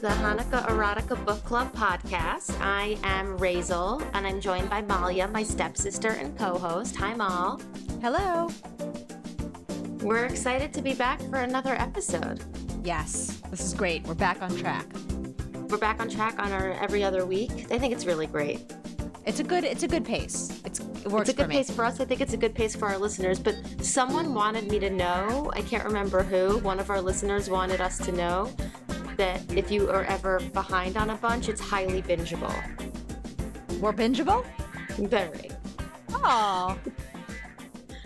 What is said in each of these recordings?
The Hanukkah Erotica Book Club podcast. I am Raizel, and I'm joined by Malya, my stepsister and co-host. Hi, Mal. Hello. We're excited to be back for another episode. Yes, this is great. We're back on track. We're back on track on our every other week. I think it's really great. It's a good pace. It works. It's a good pace for us. I think it's a good pace for our listeners. But someone wanted me to know. I can't remember who. One of our listeners wanted us to know that if you are ever behind on a bunch, it's highly bingeable. We're bingeable? Very. Oh,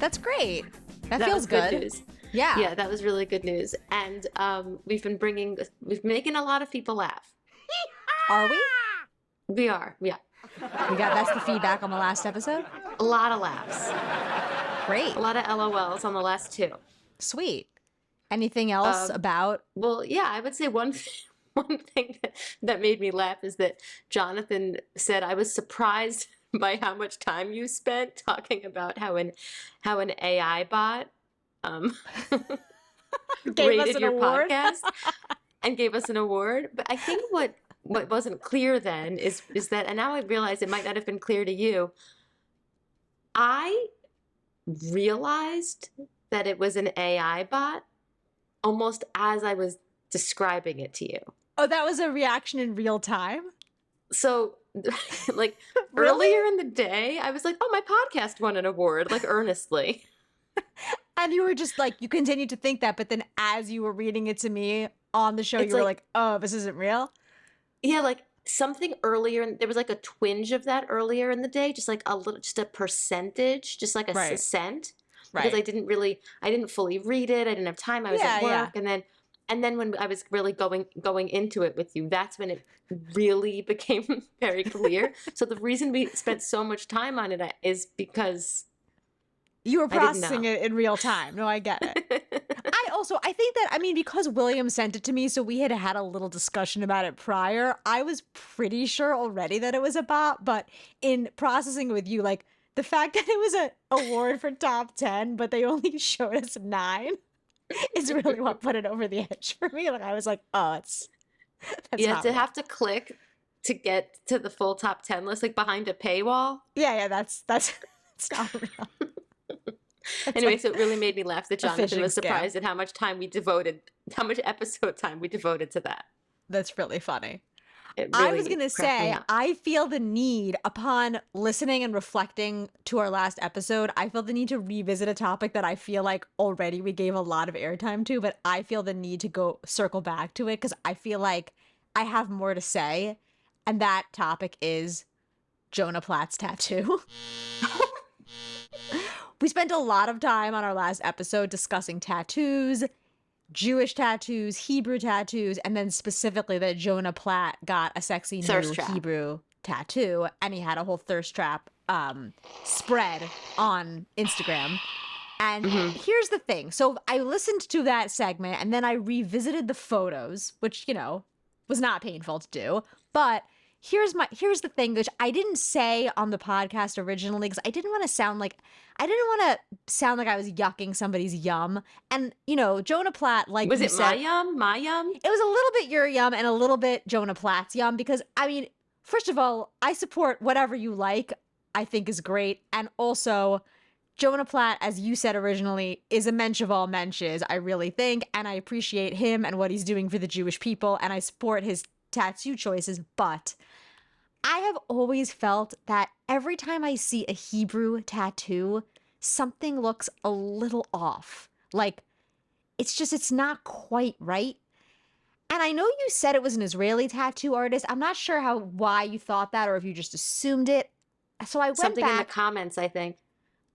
that's great. That feels good news. Yeah. Yeah, that was really good news. And we've been making a lot of people laugh. Are we? We are, yeah. That's the feedback on the last episode? A lot of laughs. Great. A lot of LOLs on the last two. Sweet. Anything else about? Well, yeah, I would say one thing that made me laugh is that Jonathan said, I was surprised by how much time you spent talking about how an AI bot rated your podcast and gave us an award. But I think what wasn't clear then is that, and now I realize it might not have been clear to you, I realized that it was an AI bot almost as I was describing it to you. Oh, that was a reaction in real time? So, like, Really? Earlier in the day, I was like, oh, my podcast won an award, like, earnestly. And you were just like, you continued to think that, but then as you were reading it to me on the show, you were like, oh, this isn't real? Yeah, like, something earlier, there was, like, a twinge of that earlier in the day, just, like, just a percentage, just, like, a cent. Because I didn't fully read it. I didn't have time. I was at work. Yeah. And then when I was really going into it with you, that's when it really became very clear. So the reason we spent so much time on it is because you were processing it in real time. No, I get it. I think that, because William sent it to me, so we had a little discussion about it prior, I was pretty sure already that it was a bot, but in processing with you, like, the fact that it was an award for top 10, but they only showed us 9 is really what put it over the edge for me. Like, I was like, oh, that's not real. Have to click to get to the full top 10 list, like behind a paywall. Yeah, that's not real. Anyway, so it really made me laugh that Jonathan was surprised at how much episode time we devoted to that. That's really funny. Really I was going to say, I feel the need, upon listening and reflecting to our last episode, I feel the need to revisit a topic that I feel like already we gave a lot of airtime to, but I feel the need to circle back to it because I feel like I have more to say, and that topic is Jonah Platt's tattoo. We spent a lot of time on our last episode discussing tattoos, Jewish tattoos, Hebrew tattoos, and then specifically that Jonah Platt got a sexy new Hebrew tattoo, and he had a whole thirst trap spread on Instagram. And here's the thing. So I listened to that segment, and then I revisited the photos, which, was not painful to do. But here's the thing, which I didn't say on the podcast originally, because I didn't want to sound like I was yucking somebody's yum. And, Jonah Platt, like was you it said, my yum? It was a little bit your yum and a little bit Jonah Platt's yum, because, first of all, I support whatever you like, I think is great. And also, Jonah Platt, as you said originally, is a mensch of all mensches, I really think. And I appreciate him and what he's doing for the Jewish people. And I support his tattoo choices. But I have always felt that every time I see a Hebrew tattoo, something looks a little off. Like, it's not quite right. And I know you said it was an Israeli tattoo artist. I'm not sure why you thought that, or if you just assumed it. So I went Something back. in the comments, I think.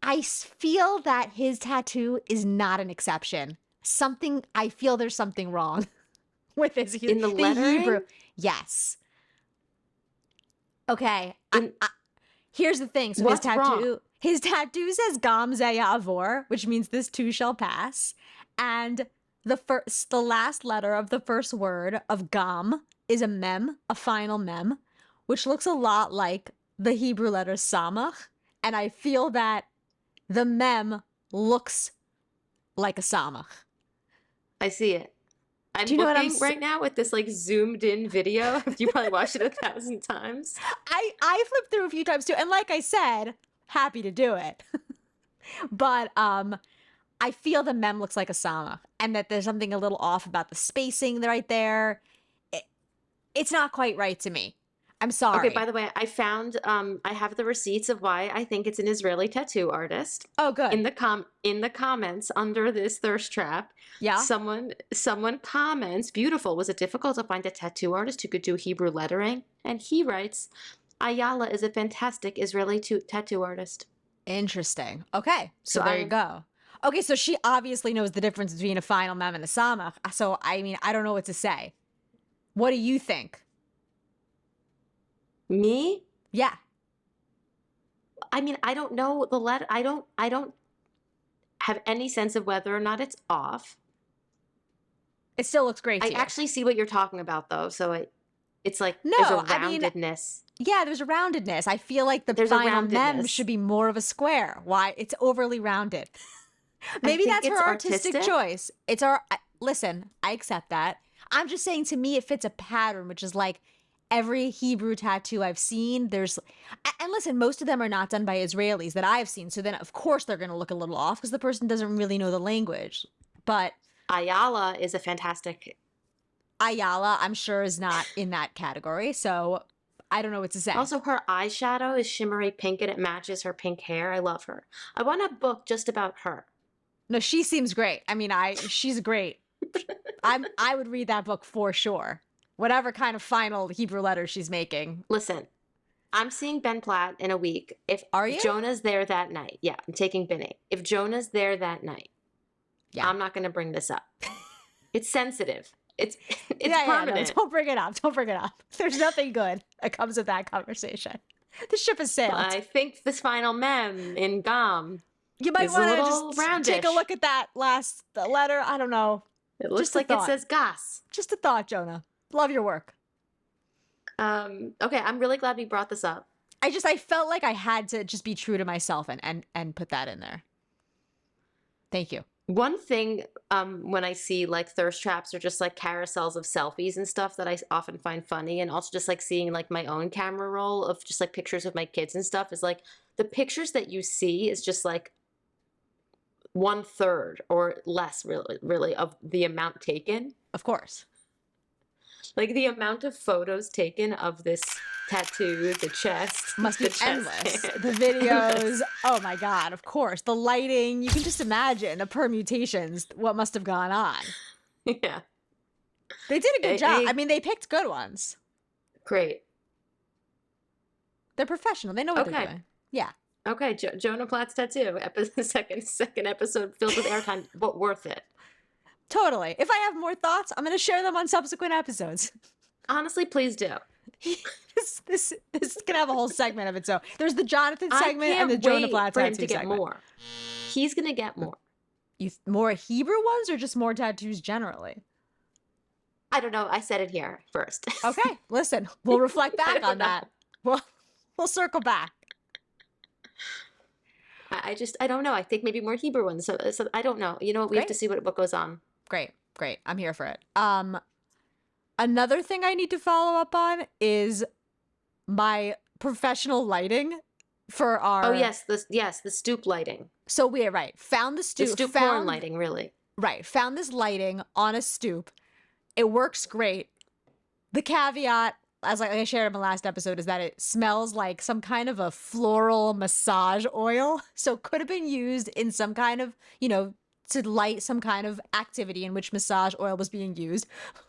I feel that his tattoo is not an exception. I feel there's something wrong with this. In the lettering? Hebrew. Yes. Okay. Here's the thing. So What's wrong? his tattoo says Gam Zeya Avor, which means this too shall pass. And the last letter of the first word of Gam is a mem, a final mem, which looks a lot like the Hebrew letter Samach. And I feel that the mem looks like a Samach. I see it. I'm Do you know what looking right now with this like zoomed in video. You probably watched it 1,000 times. I flipped through a few times too, and like I said, happy to do it. But I feel the mem looks like a Samach, and that there's something a little off about the spacing right there. It's not quite right to me. I'm sorry. Okay, by the way, I found I have the receipts of why I think it's an Israeli tattoo artist. Oh, good. In the comments under this thirst trap, yeah, someone comments, beautiful. Was it difficult to find a tattoo artist who could do Hebrew lettering? And he writes, Ayala is a fantastic Israeli tattoo artist. Interesting. Okay, so there you go. Okay, so she obviously knows the difference between a final mem and a Samach. So I mean, I don't know what to say. What do you think? Me? Yeah. I mean, I don't know the letter. I don't have any sense of whether or not it's off. It still looks great to you. I actually see what you're talking about though. So it's like no, there's a roundedness. Yeah, there's a roundedness. I feel like the final mem should be more of a square. Why? It's overly rounded. Maybe that's her artistic choice. Listen, I accept that. I'm just saying, to me, it fits a pattern, which is like every Hebrew tattoo I've seen, and listen, most of them are not done by Israelis that I've seen. So then, of course, they're going to look a little off because the person doesn't really know the language. But Ayala is a fantastic. Ayala, I'm sure, is not in that category. So I don't know what to say. Also, her eyeshadow is shimmery pink and it matches her pink hair. I love her. I want a book just about her. No, she seems great. I mean, she's great. I would read that book for sure. Whatever kind of final Hebrew letter she's making. Listen, I'm seeing Ben Platt in a week. If Jonah's there that night, yeah, I'm taking Benny. If Jonah's there that night, yeah, I'm not going to bring this up. It's sensitive. It's permanent. No, don't bring it up. Don't bring it up. There's nothing good that comes of that conversation. The ship has sailed. I think this final mem in Gam. You might want to just take a look at that last letter. I don't know. It looks like it says Gas. Just a thought, Jonah. Love your work. Okay, I'm really glad we brought this up. I felt like I had to just be true to myself and put that in there. Thank you. One thing when I see like thirst traps or just like carousels of selfies and stuff that I often find funny, and also just like seeing like my own camera roll of just like pictures of my kids and stuff, is like the pictures that you see is just like 1/3 or less really of the amount taken. Of course. Like the amount of photos taken of this tattoo, the chest must be endless. The videos, oh my God, of course. The lighting, you can just imagine the permutations, what must have gone on. Yeah. They did a good job. I mean, they picked good ones. Great. They're professional. They know what they're doing. Yeah. Okay, Jonah Platt's tattoo, second episode filled with airtime, but worth it. Totally. If I have more thoughts, I'm going to share them on subsequent episodes. Honestly, please do. This can have a whole segment of its own. There's the Jonathan segment and the Jonah Platt tattoo to get segment. More. He's going to get more. More Hebrew ones or just more tattoos generally? I don't know. I said it here first. Okay. Listen, we'll reflect back on that. We'll circle back. I don't know. I think maybe more Hebrew ones. So I don't know. You know, we have to see what goes on. Great. I'm here for it. Another thing I need to follow up on is my professional lighting for our. Oh yes, the stoop lighting. So we're found the stoop. The stoop porn lighting, really. Right, found this lighting on a stoop. It works great. The caveat, as I shared in my last episode, is that it smells like some kind of a floral massage oil. So it could have been used in some kind of, to light some kind of activity in which massage oil was being used.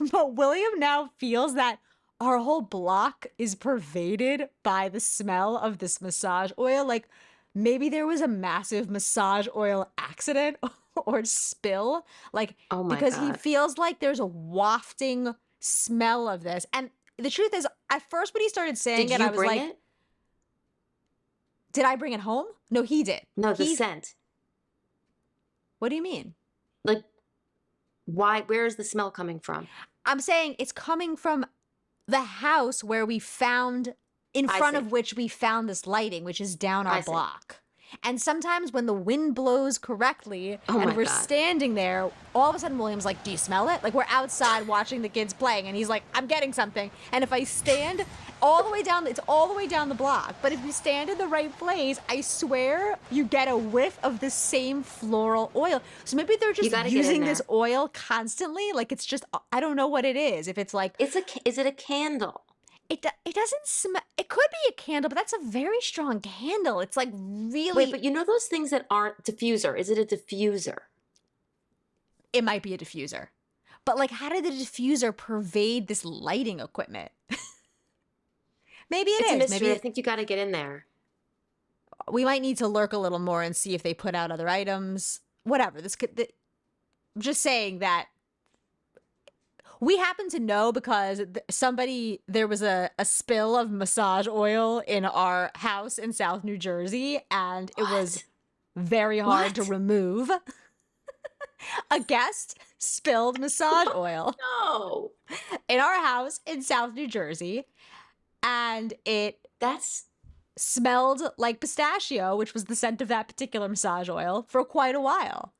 But William now feels that our whole block is pervaded by the smell of this massage oil. Like, maybe there was a massive massage oil accident or spill, like, Oh my because he God. feels like there's a wafting smell of this. And the truth is, at first when he started saying Did it, you I was bring like, it? did I bring it home? No, he did. No, the He, scent. what do you mean? Like, why? Where is the smell coming from? I'm saying it's coming from the house where we found, in I front see. of which we found this lighting, which is down our I see. block. And sometimes when the wind blows correctly Oh and my we're God. standing there, all of a sudden William's like, do you smell it? Like, we're outside watching the kids playing and he's like, I'm getting something. And if I stand all the way down, it's all the way down the block. But if you stand in the right place, I swear you get a whiff of the same floral oil. So maybe they're just gotta get in using this there. oil constantly. Like, it's just, I don't know what it is. If it's like, Is it a candle? it doesn't smell. It could be a candle, but that's a very strong candle. It's like really. Wait, but you know those things that aren't diffuser? Is it a diffuser? It might be a diffuser, but like, how did the diffuser pervade this lighting equipment? Maybe It's a is. mystery. Maybe I think you got to get in there. we might need to lurk a little more and see if they put out other items. Whatever. I'm just saying that we happen to know because there was a spill of massage oil in our house in South New Jersey, and it was very hard to What? remove. A guest spilled massage oil No. in our house in South New Jersey, and it That's smelled like pistachio, which was the scent of that particular massage oil, for quite a while.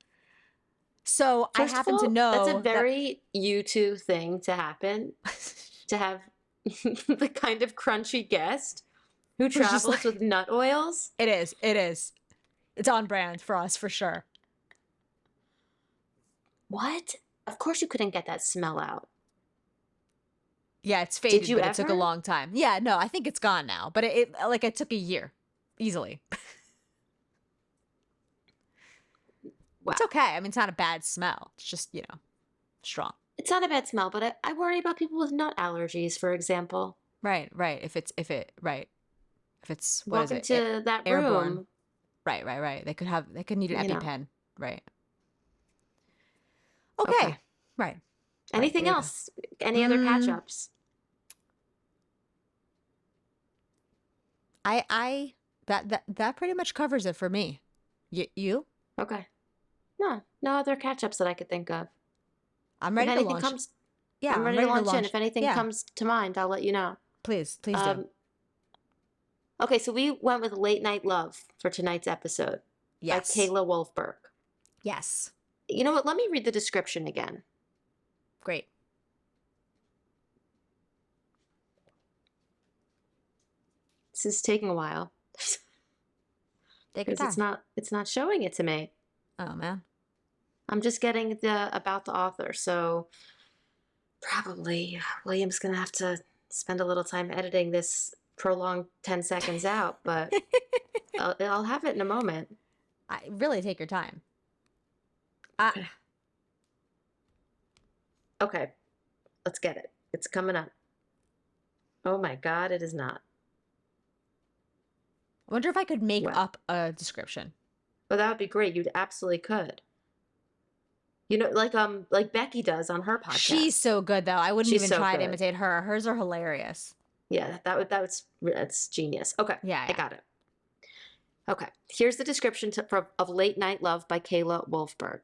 So I first of happen all, to know that's a that- very you two thing to happen. To have the kind of crunchy guest who Who's just travels with nut oils. It is. It's on brand for us for sure. What? Of course you couldn't get that smell out. Yeah, it's faded, you but it took a ever? long time. Yeah, no, I think it's gone now, but it took a year, easily. Wow. It's okay. I mean, it's not a bad smell. It's just, strong. It's not a bad smell, but I worry about people with nut allergies, for example. Right. If it's what Walk is it? into that Airborne. room. Right. They could need an You know. EpiPen. Right. Okay. Okay. Right. Anything there you go. else? Any other catch-ups? That pretty much covers it for me. You? Okay. No other catch-ups that I could think of. I'm ready If to anything launch. comes, Yeah, I'm ready to launch in. If anything Yeah. comes to mind, I'll let you know. Please do. Okay, so we went with Late Night Love for tonight's episode Yes. by Chayla Wolfberg. Yes. You know what? Let me read the description again. Great. This is taking a while Take your because time. it's not showing it to me. Oh man. I'm just getting the about the author, so probably William's gonna have to spend a little time editing this prolonged 10 seconds out, but I'll have it in a moment. I really take your time. Okay, let's get it. It's coming up. Oh my God, it is not. I wonder if I could make Well. up a description. Well, that would be great. You absolutely could. You know, like Becky does on her podcast. She's so good though. I wouldn't She's even so try to good. imitate her. Hers are hilarious. Yeah, that's genius. Okay, Yeah. I got it. Okay, here's the description of Late Night Love by Chayla Wolfberg.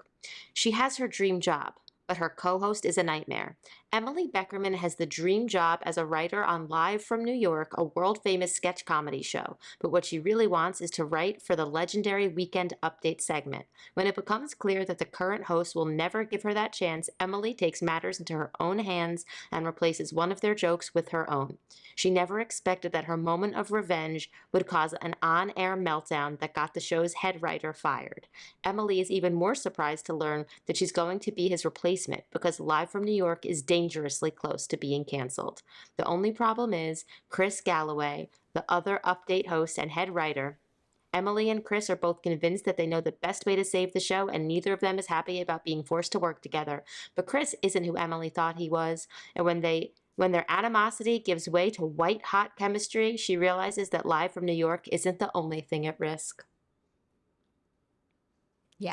She has her dream job, but her co-host is a nightmare. Emily Beckerman has the dream job as a writer on Live from New York, a world-famous sketch comedy show. But what she really wants is to write for the legendary Weekend Update segment. When it becomes clear that the current host will never give her that chance, Emily takes matters into her own hands and replaces one of their jokes with her own. She never expected that her moment of revenge would cause an on-air meltdown that got the show's head writer fired. Emily is even more surprised to learn that she's going to be his replacement because Live from New York is dangerously close to being canceled. The only problem is Chris Galloway, the other Update host and head writer. Emily and Chris are both convinced that they know the best way to save the show, and neither of them is happy about being forced to work together. But Chris isn't who Emily thought he was, and when their animosity gives way to white-hot chemistry, she realizes that Live from New York isn't the only thing at risk.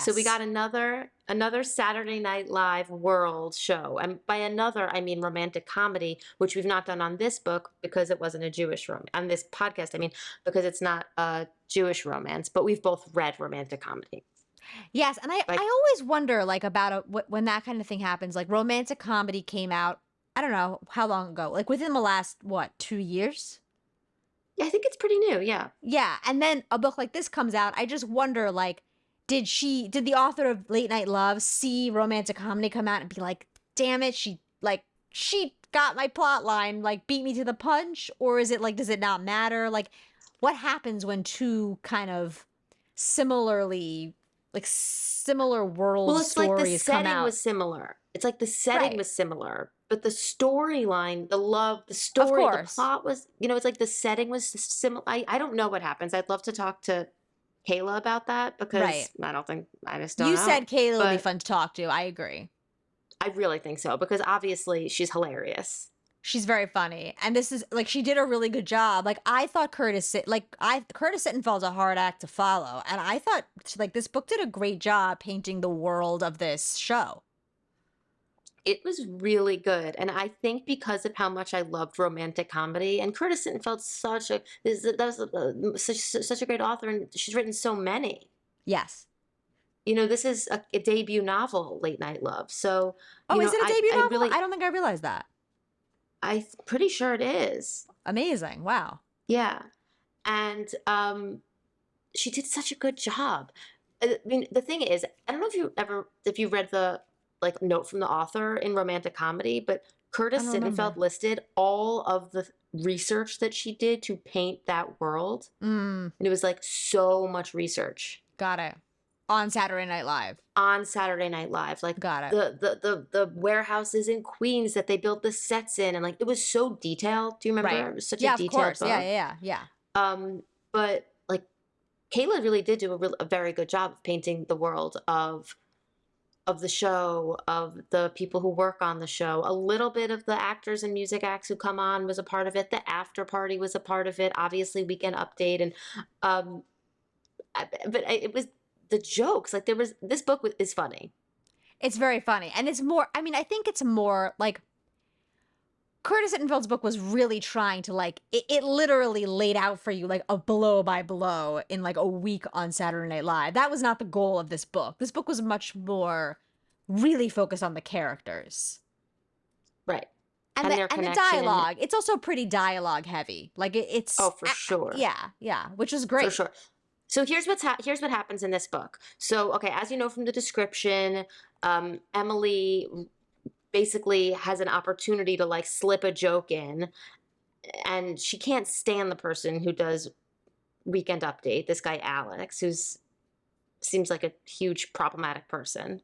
So we got Yes. another Saturday Night Live world show. And by another, I mean romantic comedy, which we've not done on this book because it wasn't a Jewish on this podcast, I mean, because it's not a Jewish romance, but we've both read romantic comedy. Yes, and I Like, always wonder like about when that kind of thing happens. Like romantic comedy came out, I don't know how long ago, like within the last what 2 years. I think it's pretty new, yeah. Yeah, and then a book like this comes out. I just wonder like, did the author of Late Night Love see romantic comedy come out and be like, damn it, she got my plot line, like beat me to the punch, or is it like does it not matter? Like, what happens when two kind of similarly similar world Well, it's like the stories come setting out? was similar. It's like the setting Right. was similar, but the storyline, the love, the Of story, the course. plot was, it's like the setting was similar. I don't know what happens. I'd love to talk to Kayla about that because Right. I just don't You know. said Kayla will be But fun to talk to. I agree. I really think so because obviously she's hilarious. She's very funny. And this is like she did a really good job. Like I thought Curtis Sittenfeld's a hard act to follow. And I thought like this book did a great job painting the world of this show. It was really good, and I think because of how much I loved romantic comedy, and Curtis Sittenfeld's such a great author, and she's written so many. Yes. This is a debut novel, Late Night Love. So, Oh, is it a debut I novel? really, I don't think I realized that. I'm pretty sure it is. Amazing. Wow. Yeah, and she did such a good job. I mean, the thing is, I don't know if you read the like note from the author in romantic comedy, but I Curtis don't Sittenfeld remember. listed all of the research that she did to paint that world, Mm, and it was like so much research got it. On Saturday Night Live. on Saturday Night Live, like Got it. the warehouses in Queens that they built the sets in, and like it was so detailed. Do you remember? Right. It was such a Yeah, of detailed course. Yeah, book. yeah, yeah. But like Kayla really did do a very good job of painting the world of the show, of the people who work on the show. A little bit of the actors and music acts who come on was a part of it. The after party was a part of it. Obviously, Weekend Update, and um, it was the jokes. Like this book is funny. It's very funny. And it's more, I mean, I think it's more like Curtis Sittenfeld's book was really trying to like it literally laid out for you like a blow by blow in like a week on Saturday Night Live. That was not the goal of this book. This book was much more really focused on the characters. Right. And Their the connection. dialogue. It's also pretty dialogue heavy. Like it's Oh, for sure. yeah, which is great. For sure. So here's what happens in this book. So, okay, as you know from the description, Emily basically has an opportunity to like slip a joke in, and she can't stand the person who does Weekend Update, this guy Alex, seems like a huge problematic person.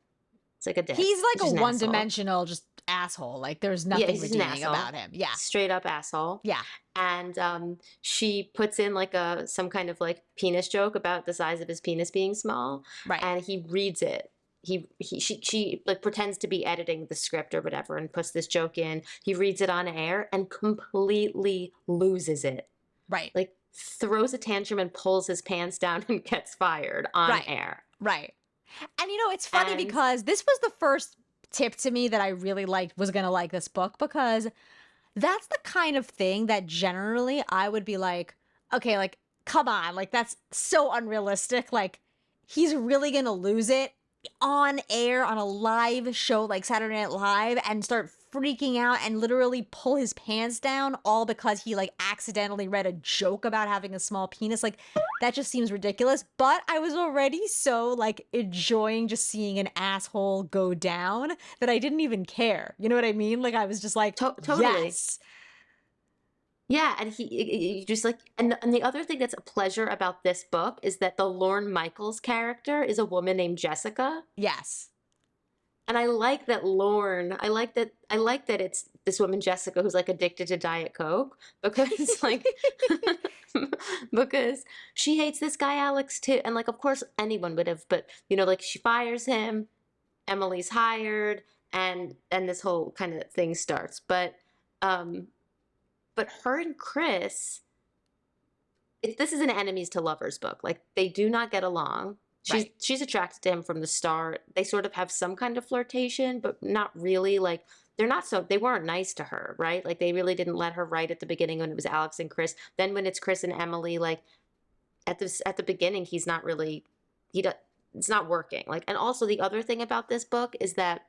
It's like a dick. He's like Just a an asshole. one-dimensional just asshole. Like there's Yeah, nothing he's just an redeeming asshole. about him. Yeah. Straight up asshole. Yeah. And she puts in like some kind of like penis joke about the size of his penis being small. Right. And he reads it. She like pretends to be editing the script or whatever and puts this joke in. He reads it on air and completely loses it. Right. Like throws a tantrum and pulls his pants down and gets fired on air. Right. And it's funny because this was the first tip to me that I really was going to like this book, because that's the kind of thing that generally I would be like, okay, like, come on, like that's so unrealistic. Like he's really going to lose it on air on a live show like Saturday Night Live and start freaking out and literally pull his pants down all because he like accidentally read a joke about having a small penis. Like that just seems ridiculous. But I was already so like enjoying just seeing an asshole go down that I didn't even care. You know what I mean? Like I was just like, Totally. yes. Yeah, and he just like, and the other thing that's a pleasure about this book is that the Lorne Michaels character is a woman named Jessica. Yes. And I like that I like that it's this woman Jessica who's like addicted to Diet Coke because like because she hates this guy Alex too. And like of course anyone would have, but like she fires him, Emily's hired, and this whole kind of thing starts. But her and Chris, this is an enemies to lovers book. Like they do not get along. She's attracted to him from the start. They sort of have some kind of flirtation, but not really. Like they weren't nice to her, right? Like they really didn't let her write at the beginning when it was Alex and Chris. Then when it's Chris and Emily, like at the beginning, he's not really it's not working. Like, and also the other thing about this book is that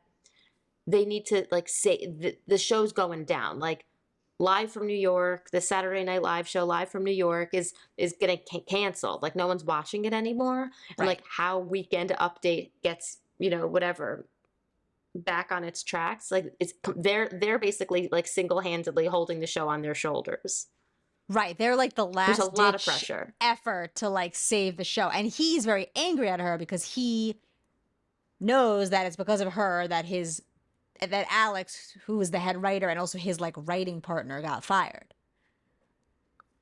they need to like say the show's going down. Like Live from New York, the Saturday Night Live show Live from New York is getting canceled. Like no one's watching it anymore. And like how Weekend Update gets, whatever, back on its tracks. Like they're basically like single-handedly holding the show on their shoulders. Right. They're like the last There's a lot of pressure. Effort to like save the show. And he's very angry at her because he knows that it's because of her that Alex, who was the head writer and also his like writing partner, got fired.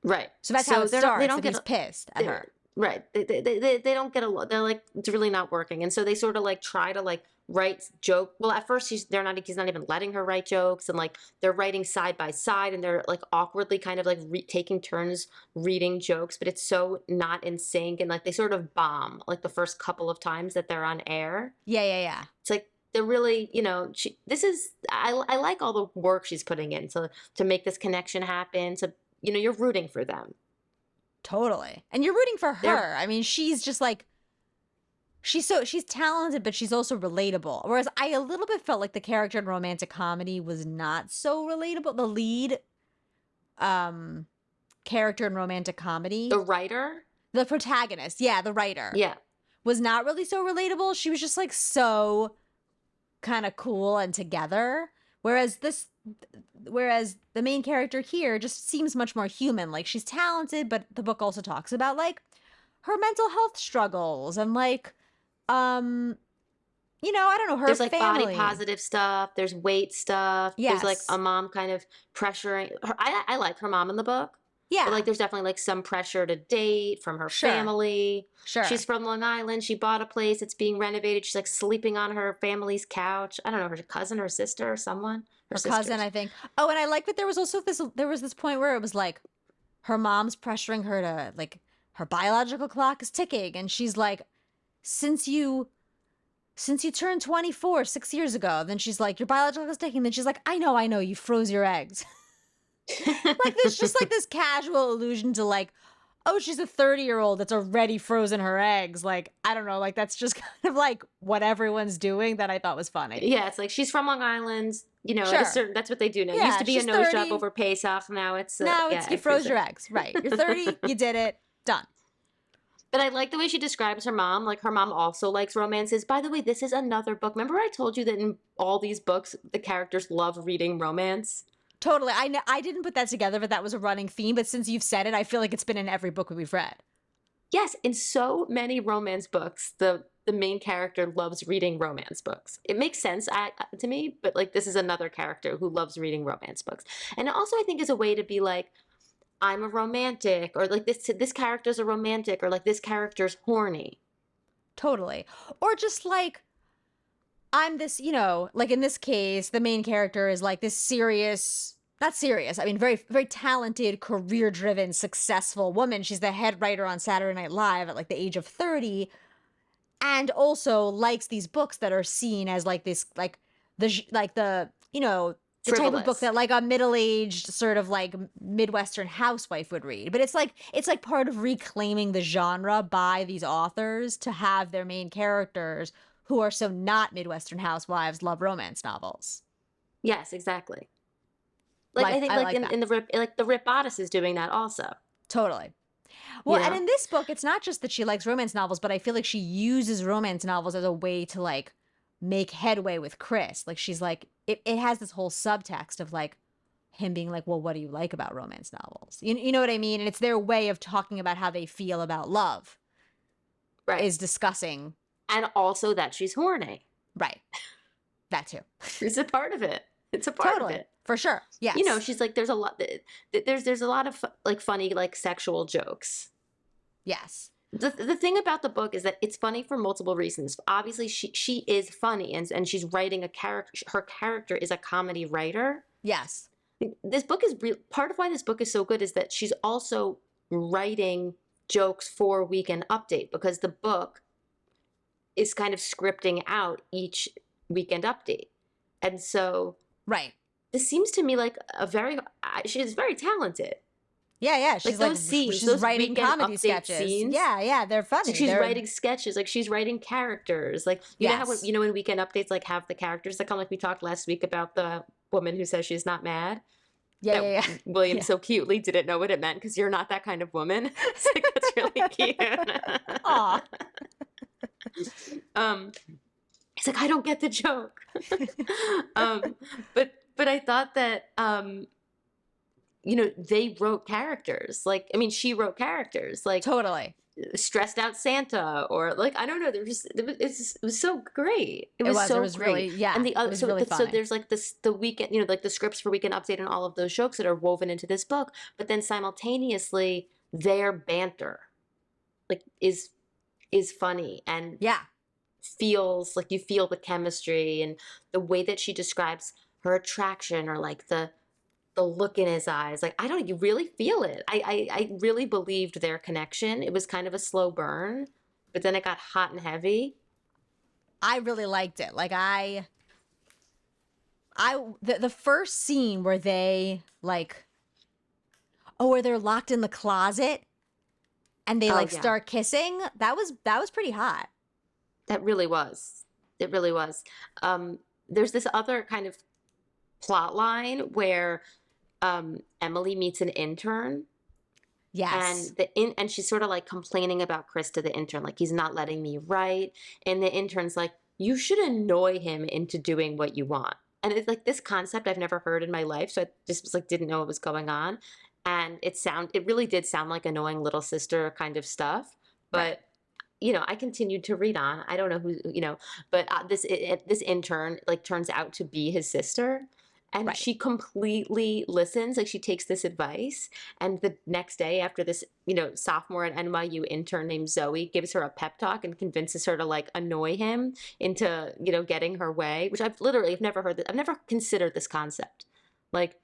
Right. So that's how it starts. They don't get, he's pissed at her. Right. They don't get along. They're like, it's really not working. And so they sort of like try to like write joke. Well, at first he's not even letting her write jokes, and like they're writing side by side, and they're like awkwardly kind of like taking turns reading jokes, but it's so not in sync, and like they sort of bomb like the first couple of times that they're on air. Yeah. It's like they're really, I like all the work she's putting in to make this connection happen. So you're rooting for them. Totally. And you're rooting for her. I mean, she's just like, she's talented, but she's also relatable. Whereas I a little bit felt like the character in romantic comedy was not so relatable. The lead character in romantic comedy. The writer? The protagonist. Yeah, the writer. Yeah. Was not really so relatable. She was just like so kind of cool and together. Whereas the main character here just seems much more human. Like she's talented, but the book also talks about like her mental health struggles and like, I don't know, her There's like family. body positive stuff. There's weight stuff. Yes. There's like a mom kind of pressuring her. I like her mom in the book. Yeah. But like there's definitely like some pressure to date from her family. Sure. She's from Long Island. She bought a place. It's being renovated. She's like sleeping on her family's couch. I don't know, her cousin or sister or someone. Her cousin, I think. Oh, and I like that there was this point where it was like her mom's pressuring her to like her biological clock is ticking, and she's like, since you turned 24 6 years ago, then she's like, your biological clock is ticking. Then she's like, I know, you froze your eggs. Like there's just like this casual allusion to like, oh, she's a 30-year-old that's already frozen her eggs. Like, I don't know, like that's just kind of like what everyone's doing that I thought was funny. Yeah, it's like she's from Long Island, that's what they do now. Yeah, it used to be a nose 30. job over Pesach. Now it's you froze your eggs. Right. You're 30, you did it, done. But I like the way she describes her mom. Like her mom also likes romances. By the way, this is another book. Remember I told you that in all these books, the characters love reading romance? Totally. I didn't put that together, but that was a running theme. But since you've said it, I feel like it's been in every book we've read. Yes, in so many romance books, the main character loves reading romance books. It makes sense to me, but like this is another character who loves reading romance books. And also I think is a way to be like, I'm a romantic, or like this character's a romantic, or like this character's horny. Totally. Or just like, I'm this, like in this case, the main character is like this not serious. I mean, very, very talented, career-driven, successful woman. She's the head writer on Saturday Night Live at like the age of 30, and also likes these books that are seen as like this, like the the type of book that like a middle-aged sort of like Midwestern housewife would read. But it's like part of reclaiming the genre by these authors to have their main characters who are so not Midwestern housewives love romance novels. Yes, exactly. Like I think like in the Rip, like the Rip Bodice is doing that also. Totally. Well, and in this book, it's not just that she likes romance novels, but I feel like she uses romance novels as a way to like make headway with Chris. Like she's like, it has this whole subtext of like him being like, well, what do you like about romance novels? You know what I mean? And it's their way of talking about how they feel about love. Right. Is discussing. And also that she's horny. Right. That too. It's a part of it. It's a part of it. For sure. Yes. She's like, there's a lot of like funny, like sexual jokes. Yes. The thing about the book is that it's funny for multiple reasons. Obviously, she is funny, and she's writing a character. Her character is a comedy writer. Yes. This book is part of why this book is so good is that she's also writing jokes for Weekend Update, because the book is kind of scripting out each weekend update. And so Right. this seems to me like she's very talented. Yeah, Like she's like those scenes, she's those writing weekend comedy update sketches. scenes. Yeah, they're It's like funny. she's They're writing sketches, like she's writing characters. Like you know how yes. when weekend updates like have the characters that come, like we talked last week about the woman who says she's not mad. Yeah. William Yeah. so cutely didn't know what it meant because you're not that kind of woman. It's like that's really cute. Aw. He's like, I don't get the joke. But I thought that they wrote characters. Like, I mean, she wrote characters like Totally. stressed out Santa, or like I don't know. It was so great. It was really, yeah. And the other, it was really funny. so there's like the weekend, like the scripts for Weekend Update and all of those jokes that are woven into this book. But then simultaneously, their banter, like is funny and yeah. feels like you feel the chemistry and the way that she describes her attraction, or like the look in his eyes. Like, you really feel it. I really believed their connection. It was kind of a slow burn, but then it got hot and heavy. I really liked it. Like the first scene where they where they're locked in the closet and they start kissing, that was pretty hot. That really was. It really was. There's this other kind of plot line where Emily meets an intern. Yes. And she's sort of like complaining about Chris to the intern, like, he's not letting me write. And the intern's like, you should annoy him into doing what you want. And it's like this concept I've never heard in my life. So I just was like, didn't know what was going on. And it really did sound like annoying little sister kind of stuff. But I continued to read on. I don't know who, but this intern like turns out to be his sister. And she completely listens. Like, she takes this advice. And the next day, after this, sophomore at NYU intern named Zoe gives her a pep talk and convinces her to like annoy him into, getting her way, which I've never heard. I've never considered this concept. Like,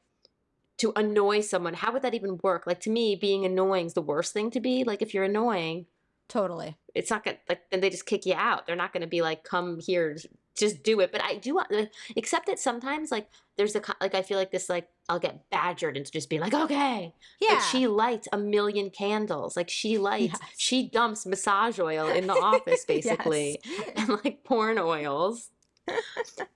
to annoy someone, how would that even work? Like, to me, being annoying is the worst thing to be. Like, if you're annoying, totally, it's not gonna, like, then they just kick you out. They're not going to be like, come here, just do it. But I do want, except that sometimes, like, there's I feel like this, like, I'll get badgered into just being like, okay. Yeah. Like, she lights 1 million candles. Like, she dumps massage oil in the office, basically. And like porn oils.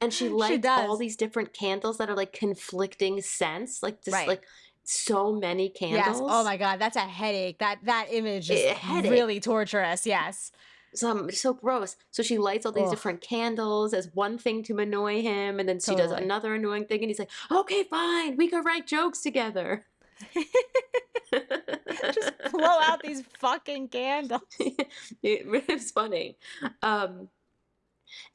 And she lights all these different candles that are like conflicting scents. Like, just like so many candles. Yes. Oh my God. That's a headache. That image is really torturous. Yes. So gross. So she lights all these different candles as one thing to annoy him, and then she does another annoying thing, and he's like, okay, fine, we can write jokes together. Just blow out these fucking candles. It was funny.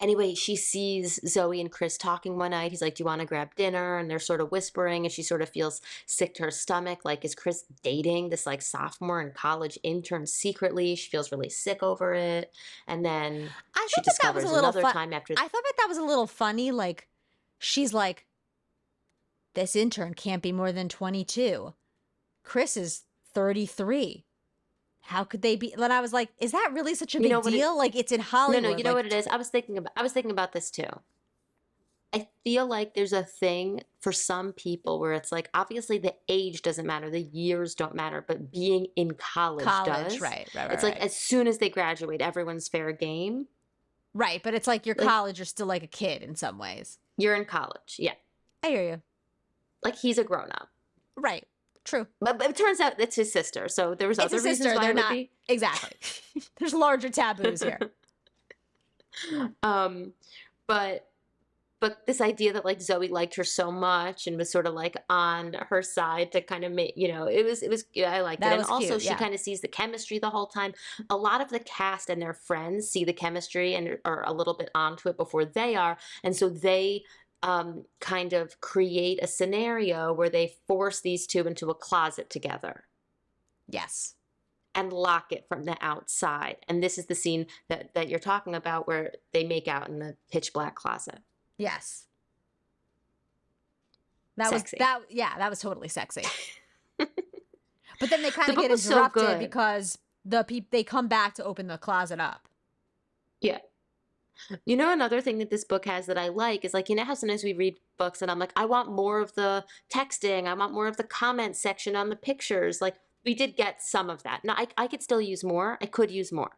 Anyway, she sees Zoe and Chris talking one night. He's like, do you want to grab dinner? And they're sort of whispering, and she sort of feels sick to her stomach. Like, is Chris dating this like sophomore in college intern secretly? She feels really sick over it. And then she discovers another time after. I thought that was a little funny. Like, she's like, this intern can't be more than 22. Chris is 33. How could they be? Then I was like, is that really such a big deal? Like, it's in Hollywood. No, you know what it is? I was thinking about this too. I feel like there's a thing for some people where it's like, obviously the age doesn't matter, the years don't matter, but being in college does. Right. It's like as soon as they graduate, everyone's fair game. Right, but it's like you're college, you're still like a kid in some ways. You're in college, yeah. I hear you. Like, he's a grown-up. Right. True. But it turns out it's his sister, so there was other reasons why they're not. Exactly. There's larger taboos here. But this idea that like Zoe liked her so much and was sort of like on her side to kind of make, it was I liked it. And also she kind of sees the chemistry the whole time. A lot of the cast and their friends see the chemistry and are a little bit onto it before they are, and so they kind of create a scenario where they force these two into a closet together. Yes. And lock it from the outside. And this is the scene that you're talking about where they make out in the pitch black closet. Yes. That was totally sexy. But then they kind of get interrupted because they come back to open the closet up. Yeah. You know, another thing that this book has that I like is like, you know how sometimes we read books and I'm like, I want more of the texting. I want more of the comment section on the pictures. Like, we did get some of that. Now, I could still use more. I could use more.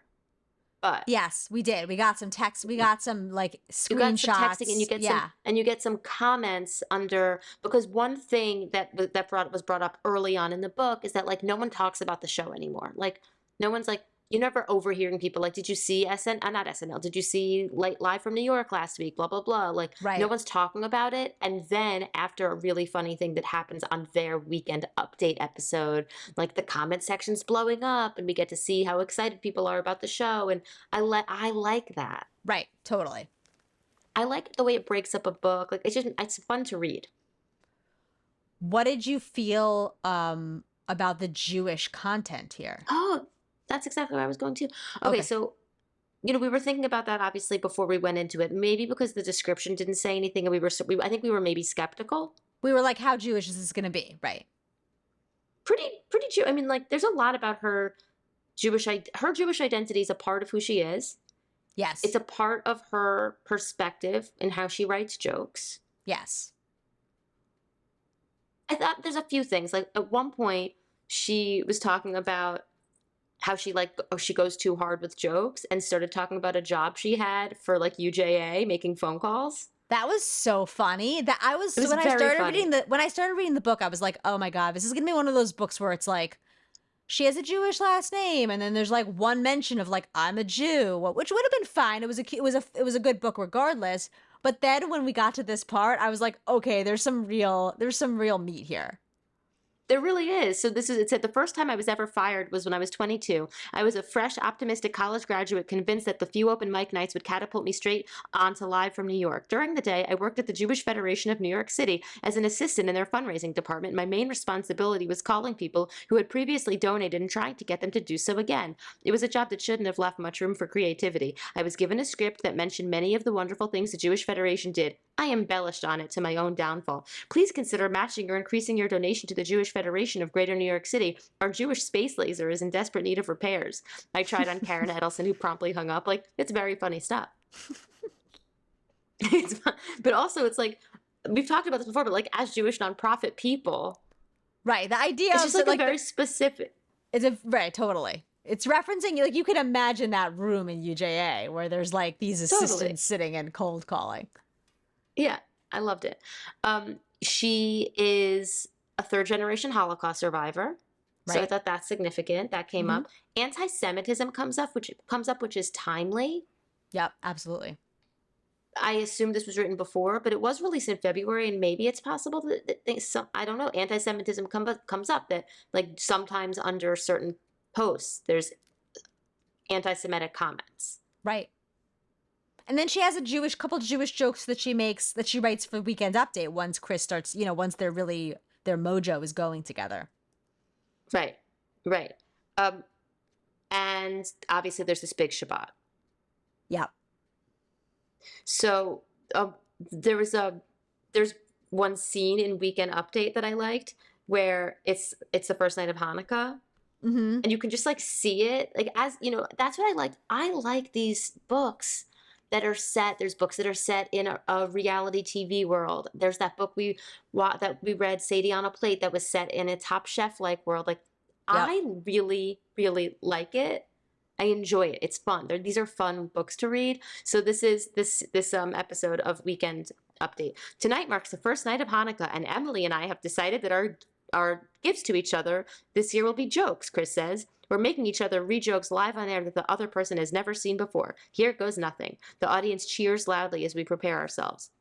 But Yes, we did. We got some text. We got some like you got some texting and you screenshots. get some Yeah. and you get some comments under, because one thing was brought up early on in the book is that like no one talks about the show anymore. Like no one's like, you're never overhearing people like, did you see not SNL, did you see Live from New York last week, blah blah blah. Like no Right. one's talking about it. And then after a really funny thing that happens on their weekend update episode, like the comment section's blowing up and we get to see how excited people are about the show. And I like that. Right. Totally. I like the way it breaks up a book. Like it's fun to read. What did you feel about the Jewish content here? Oh, that's exactly where I was going to. Okay, Okay. so we were thinking about that obviously before we went into it. Maybe because the description didn't say anything, and I think we were maybe skeptical. We were like, how Jewish is this going to be? Right. Pretty Jew. I mean, like there's a lot about her Jewish identity is a part of who she is. Yes. It's a part of her perspective and how she writes jokes. Yes. I thought there's a few things. Like at one point, she was talking about how she goes too hard with jokes and started talking about a job she had for like UJA making phone calls. That was so funny. That I was, It was when I very started funny. reading the book, I was like, oh my God, this is gonna be one of those books where it's like she has a Jewish last name, and then there's like one mention of like I'm a Jew, which would have been fine. It was a good book regardless. But then when we got to this part, I was like, okay, there's some real meat here. There really is. So it said the first time I was ever fired was when I was 22. I was a fresh, optimistic college graduate convinced that the few open mic nights would catapult me straight onto Live from New York. During the day, I worked at the Jewish Federation of New York City as an assistant in their fundraising department. My main responsibility was calling people who had previously donated and trying to get them to do so again. It was a job that shouldn't have left much room for creativity. I was given a script that mentioned many of the wonderful things the Jewish Federation did. I embellished on it to my own downfall. Please consider matching or increasing your donation to the Jewish Federation of Greater New York City. Our Jewish space laser is in desperate need of repairs. I tried on Karen Edelson, who promptly hung up. Like, it's very funny stuff. But also, it's like, we've talked about this before, but like, as Jewish nonprofit people, Right. The idea it's of just like a very specific. right, totally. It's referencing, like, you can imagine that room in UJA where there's like these assistants sitting and cold calling. Yeah, I loved it. She is a third-generation Holocaust survivor. Right. So I thought that's significant. That came up. Anti-Semitism comes up, which is timely. Yep, absolutely. I assume this was written before, but it was released in February, and maybe it's possible that I don't know, anti-Semitism comes up, that like sometimes under certain posts there's anti-Semitic comments. Right. And then she has a couple Jewish jokes that she writes for Weekend Update once Chris starts, once their mojo is going together. Right. And obviously there's this big Shabbat. Yep. So there's one scene in Weekend Update that I liked where it's the first night of Hanukkah. And you can just like see it, like, as that's what I liked. I like these books that are set. There's books that are set in a reality TV world. There's that book we read, Sadie on a Plate, that was set in a Top Chef like world. Like, yep. I really, really like it. I enjoy it. It's fun. These are fun books to read. So this episode of Weekend Update. Tonight marks the first night of Hanukkah, and Emily and I have decided that our gifts to each other this year will be jokes, Chris says. We're making each other read jokes live on air that the other person has never seen before. Here goes nothing. The audience cheers loudly as we prepare ourselves.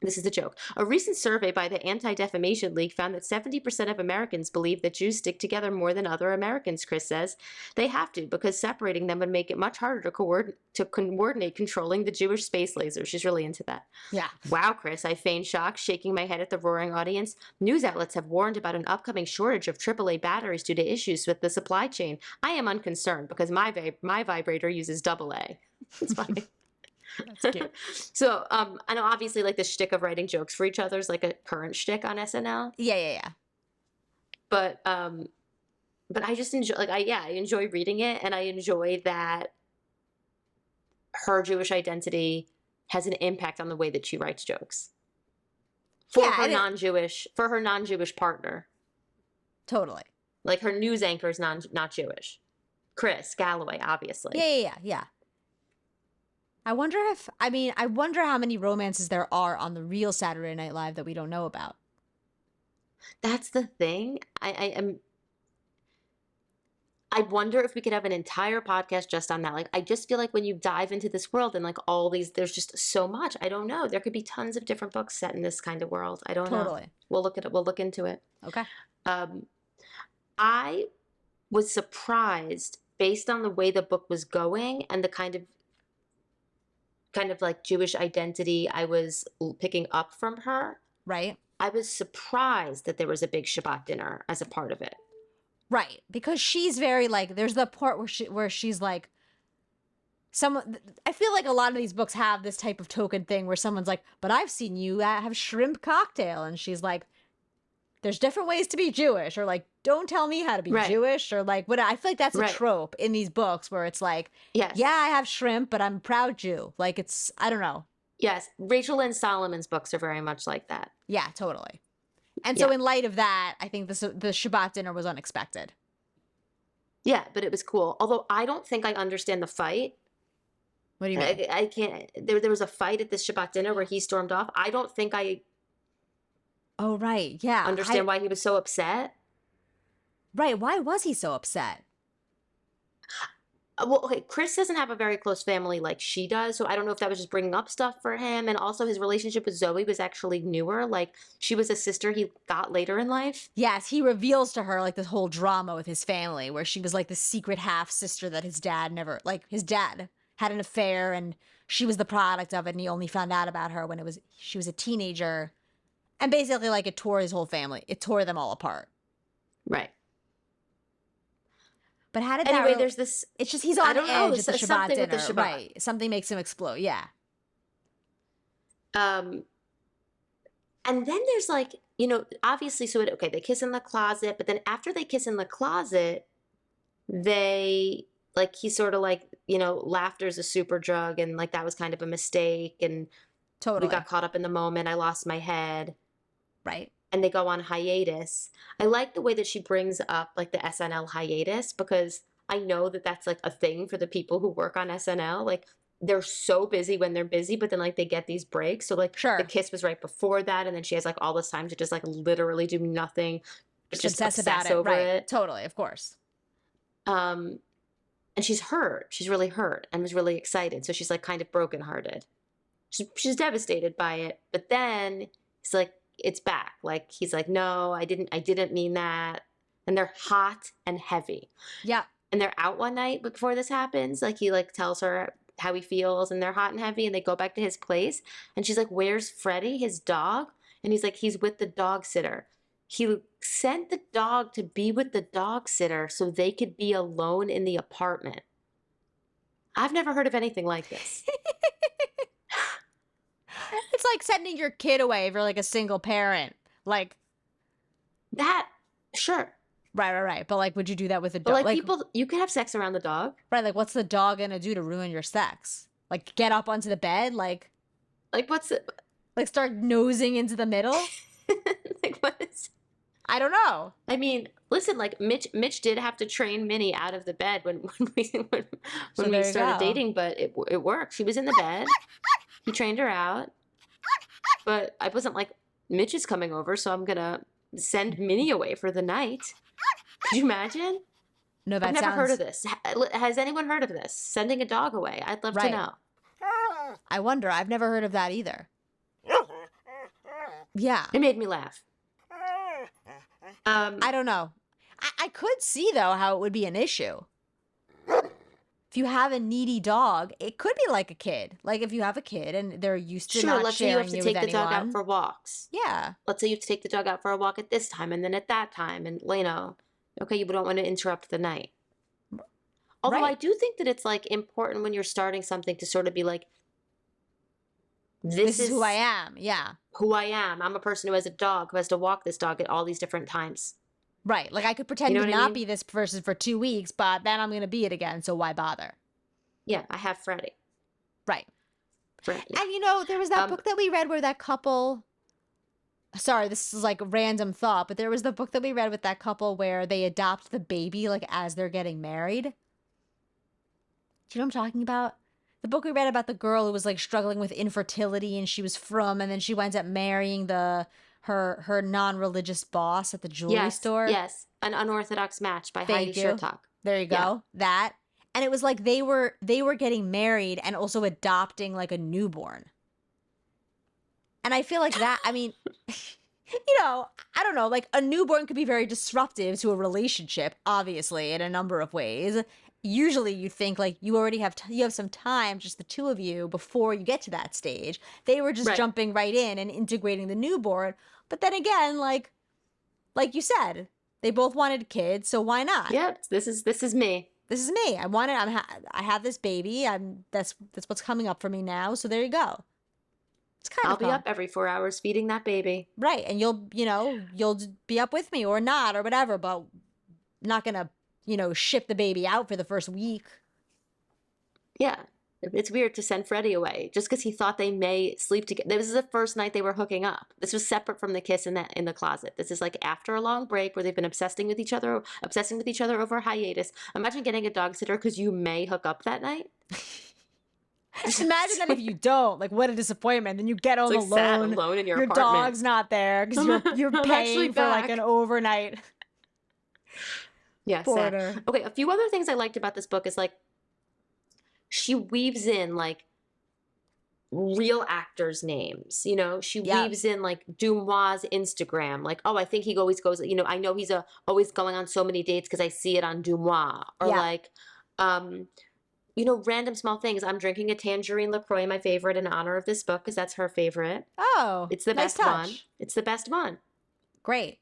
This is a joke. A recent survey by the Anti-Defamation League found that 70% of Americans believe that Jews stick together more than other Americans, Chris says. They have to, because separating them would make it much harder to coordinate controlling the Jewish space laser. She's really into that. Yeah. Wow, Chris, I feigned shock, shaking my head at the roaring audience. News outlets have warned about an upcoming shortage of AAA batteries due to issues with the supply chain. I am unconcerned because my vibrator uses AA. It's funny. That's cute. So, I know obviously like the shtick of writing jokes for each other is like a current shtick on SNL. Yeah. But I just enjoy, I enjoy reading it, and I enjoy that her Jewish identity has an impact on the way that she writes jokes for her non-Jewish partner. Totally. Like her news anchor is not Jewish. Chris Galloway, obviously. Yeah. I wonder how many romances there are on the real Saturday Night Live that we don't know about. That's the thing. I wonder if we could have an entire podcast just on that. Like, I just feel like when you dive into this world and like all these, there's just so much. I don't know. There could be tons of different books set in this kind of world. I don't know. Totally. We'll look into it. Okay. I was surprised based on the way the book was going and the kind of like Jewish identity I was picking up from her. Right. I was surprised that there was a big Shabbat dinner as a part of it. Right, because she's very like, there's the part where she's like, I feel like a lot of these books have this type of token thing where someone's like, but I've seen you have shrimp cocktail, and she's like, there's different ways to be Jewish, or like, don't tell me how to be Jewish, or like, what I feel like that's a trope in these books where it's like, yeah, I have shrimp, but I'm a proud Jew. Like, it's, I don't know. Yes, Raizel and Solomon's books are very much like that. Yeah, totally. And so in light of that, I think the Shabbat dinner was unexpected. Yeah, but it was cool. Although I don't think I understand the fight. What do you mean? I can't. There was a fight at this Shabbat dinner where he stormed off. I don't think I... Oh, right. Yeah. Understand why he was so upset. Right. Why was he so upset? Well, okay, Chris doesn't have a very close family like she does, so I don't know if that was just bringing up stuff for him. And also his relationship with Zoe was actually newer. Like, she was a sister he got later in life. Yes, he reveals to her, like, this whole drama with his family, where she was, like, the secret half-sister that his dad his dad had an affair, and she was the product of it, and he only found out about her when she was a teenager. And basically, like, it tore his whole family. It tore them all apart. Right. But how did anyway, there's this... It's just he's on edge at the Shabbat dinner. Right. Something makes him explode. Yeah. And then there's like, obviously, they kiss in the closet, but then after they kiss in the closet, he sort of like, laughter's a super drug, and like that was kind of a mistake, and totally we got caught up in the moment. I lost my head. Right. And they go on hiatus. I like the way that she brings up like the SNL hiatus, because I know that that's like a thing for the people who work on SNL. Like, they're so busy when they're busy, but then like they get these breaks. So like the kiss was right before that, and then she has like all this time to just like literally do nothing, but just obsess over it. Totally, of course. And she's hurt. She's really hurt and was really excited. So she's like kind of brokenhearted. She's devastated by it. But then it's like, it's back. Like, he's like, no, I didn't mean that. And they're hot and heavy. Yeah. And they're out one night before this happens. Like, he like tells her how he feels, and they're hot and heavy, and they go back to his place. And she's like, where's Freddie, his dog? And he's like, he's with the dog sitter. He sent the dog to be with the dog sitter so they could be alone in the apartment. I've never heard of anything like this. It's like sending your kid away if you're like a single parent. Like that, sure. Right. But like, would you do that with a dog? But like people, you could have sex around the dog. Right. Like, what's the dog gonna do to ruin your sex? Like, get up onto the bed? Like what's it? Like, start nosing into the middle? Like, what is? I don't know. I mean, listen, like Mitch did have to train Minnie out of the bed when we started dating, but it worked. She was in the bed. He trained her out. But I wasn't like, Mitch is coming over, so I'm going to send Minnie away for the night. Could you imagine? No, I've never heard of this. Has anyone heard of this? Sending a dog away? I'd love to know. I wonder. I've never heard of that either. Yeah. It made me laugh. I don't know. I could see, though, how it would be an issue. If you have a needy dog, it could be like a kid. Like, if you have a kid and they're used to not sharing you with anyone. Let's say you have to take the dog out for walks. Yeah. Let's say you have to take the dog out for a walk at this time and then at that time. And, okay, you don't want to interrupt the night. Although I do think that it's, like, important when you're starting something to sort of be like, this is who I am. Yeah. Who I am. I'm a person who has a dog, who has to walk this dog at all these different times. Right. Like, I could pretend to not be this person for 2 weeks, but then I'm going to be it again, so why bother? Yeah, I have Freddie. Right. Yeah. And there was that book that we read where that couple. Sorry, this is like a random thought, but there was the book that we read with that couple where they adopt the baby like as they're getting married. Do you know what I'm talking about? The book we read about the girl who was like struggling with infertility and she was from, and then she winds up marrying her non-religious boss at the jewelry store. Yes, An Unorthodox Match by Thank Heidi you. Shertok. There you go. Yeah. That. And it was like they were getting married and also adopting like a newborn. And I feel like that, I mean, I don't know, like a newborn could be very disruptive to a relationship, obviously, in a number of ways. Usually you think like you already have you have some time, just the two of you, before you get to that stage. They were just jumping right in and integrating the newborn. But then again, like you said, they both wanted kids, so why not? Yep, this is me. This is me. I have this baby. That's what's coming up for me now. So there you go. It's kind I'll of be up every 4 hours feeding that baby. Right, and you'll be up with me or not or whatever, but not gonna ship the baby out for the first week. Yeah, it's weird to send Freddie away just because he thought they may sleep together. This is the first night they were hooking up. This was separate from the kiss in the closet. This is like after a long break where they've been obsessing with each other over a hiatus. Imagine getting a dog sitter because you may hook up that night. Just imagine that if you don't, like, what a disappointment. Then you get home like sad alone. alone in your Your apartment. dog's not there because you're paying for like an overnight. Yeah, sad. Okay, a few other things I liked about this book is like she weaves in like real actors' names. She weaves in like Dumois' Instagram. Like, oh, I think he always goes. I know he's always going on so many dates because I see it on Dumois. Or like, random small things. I'm drinking a tangerine LaCroix, my favorite, in honor of this book because that's her favorite. Oh, it's the nice best one. It's the best one. Great.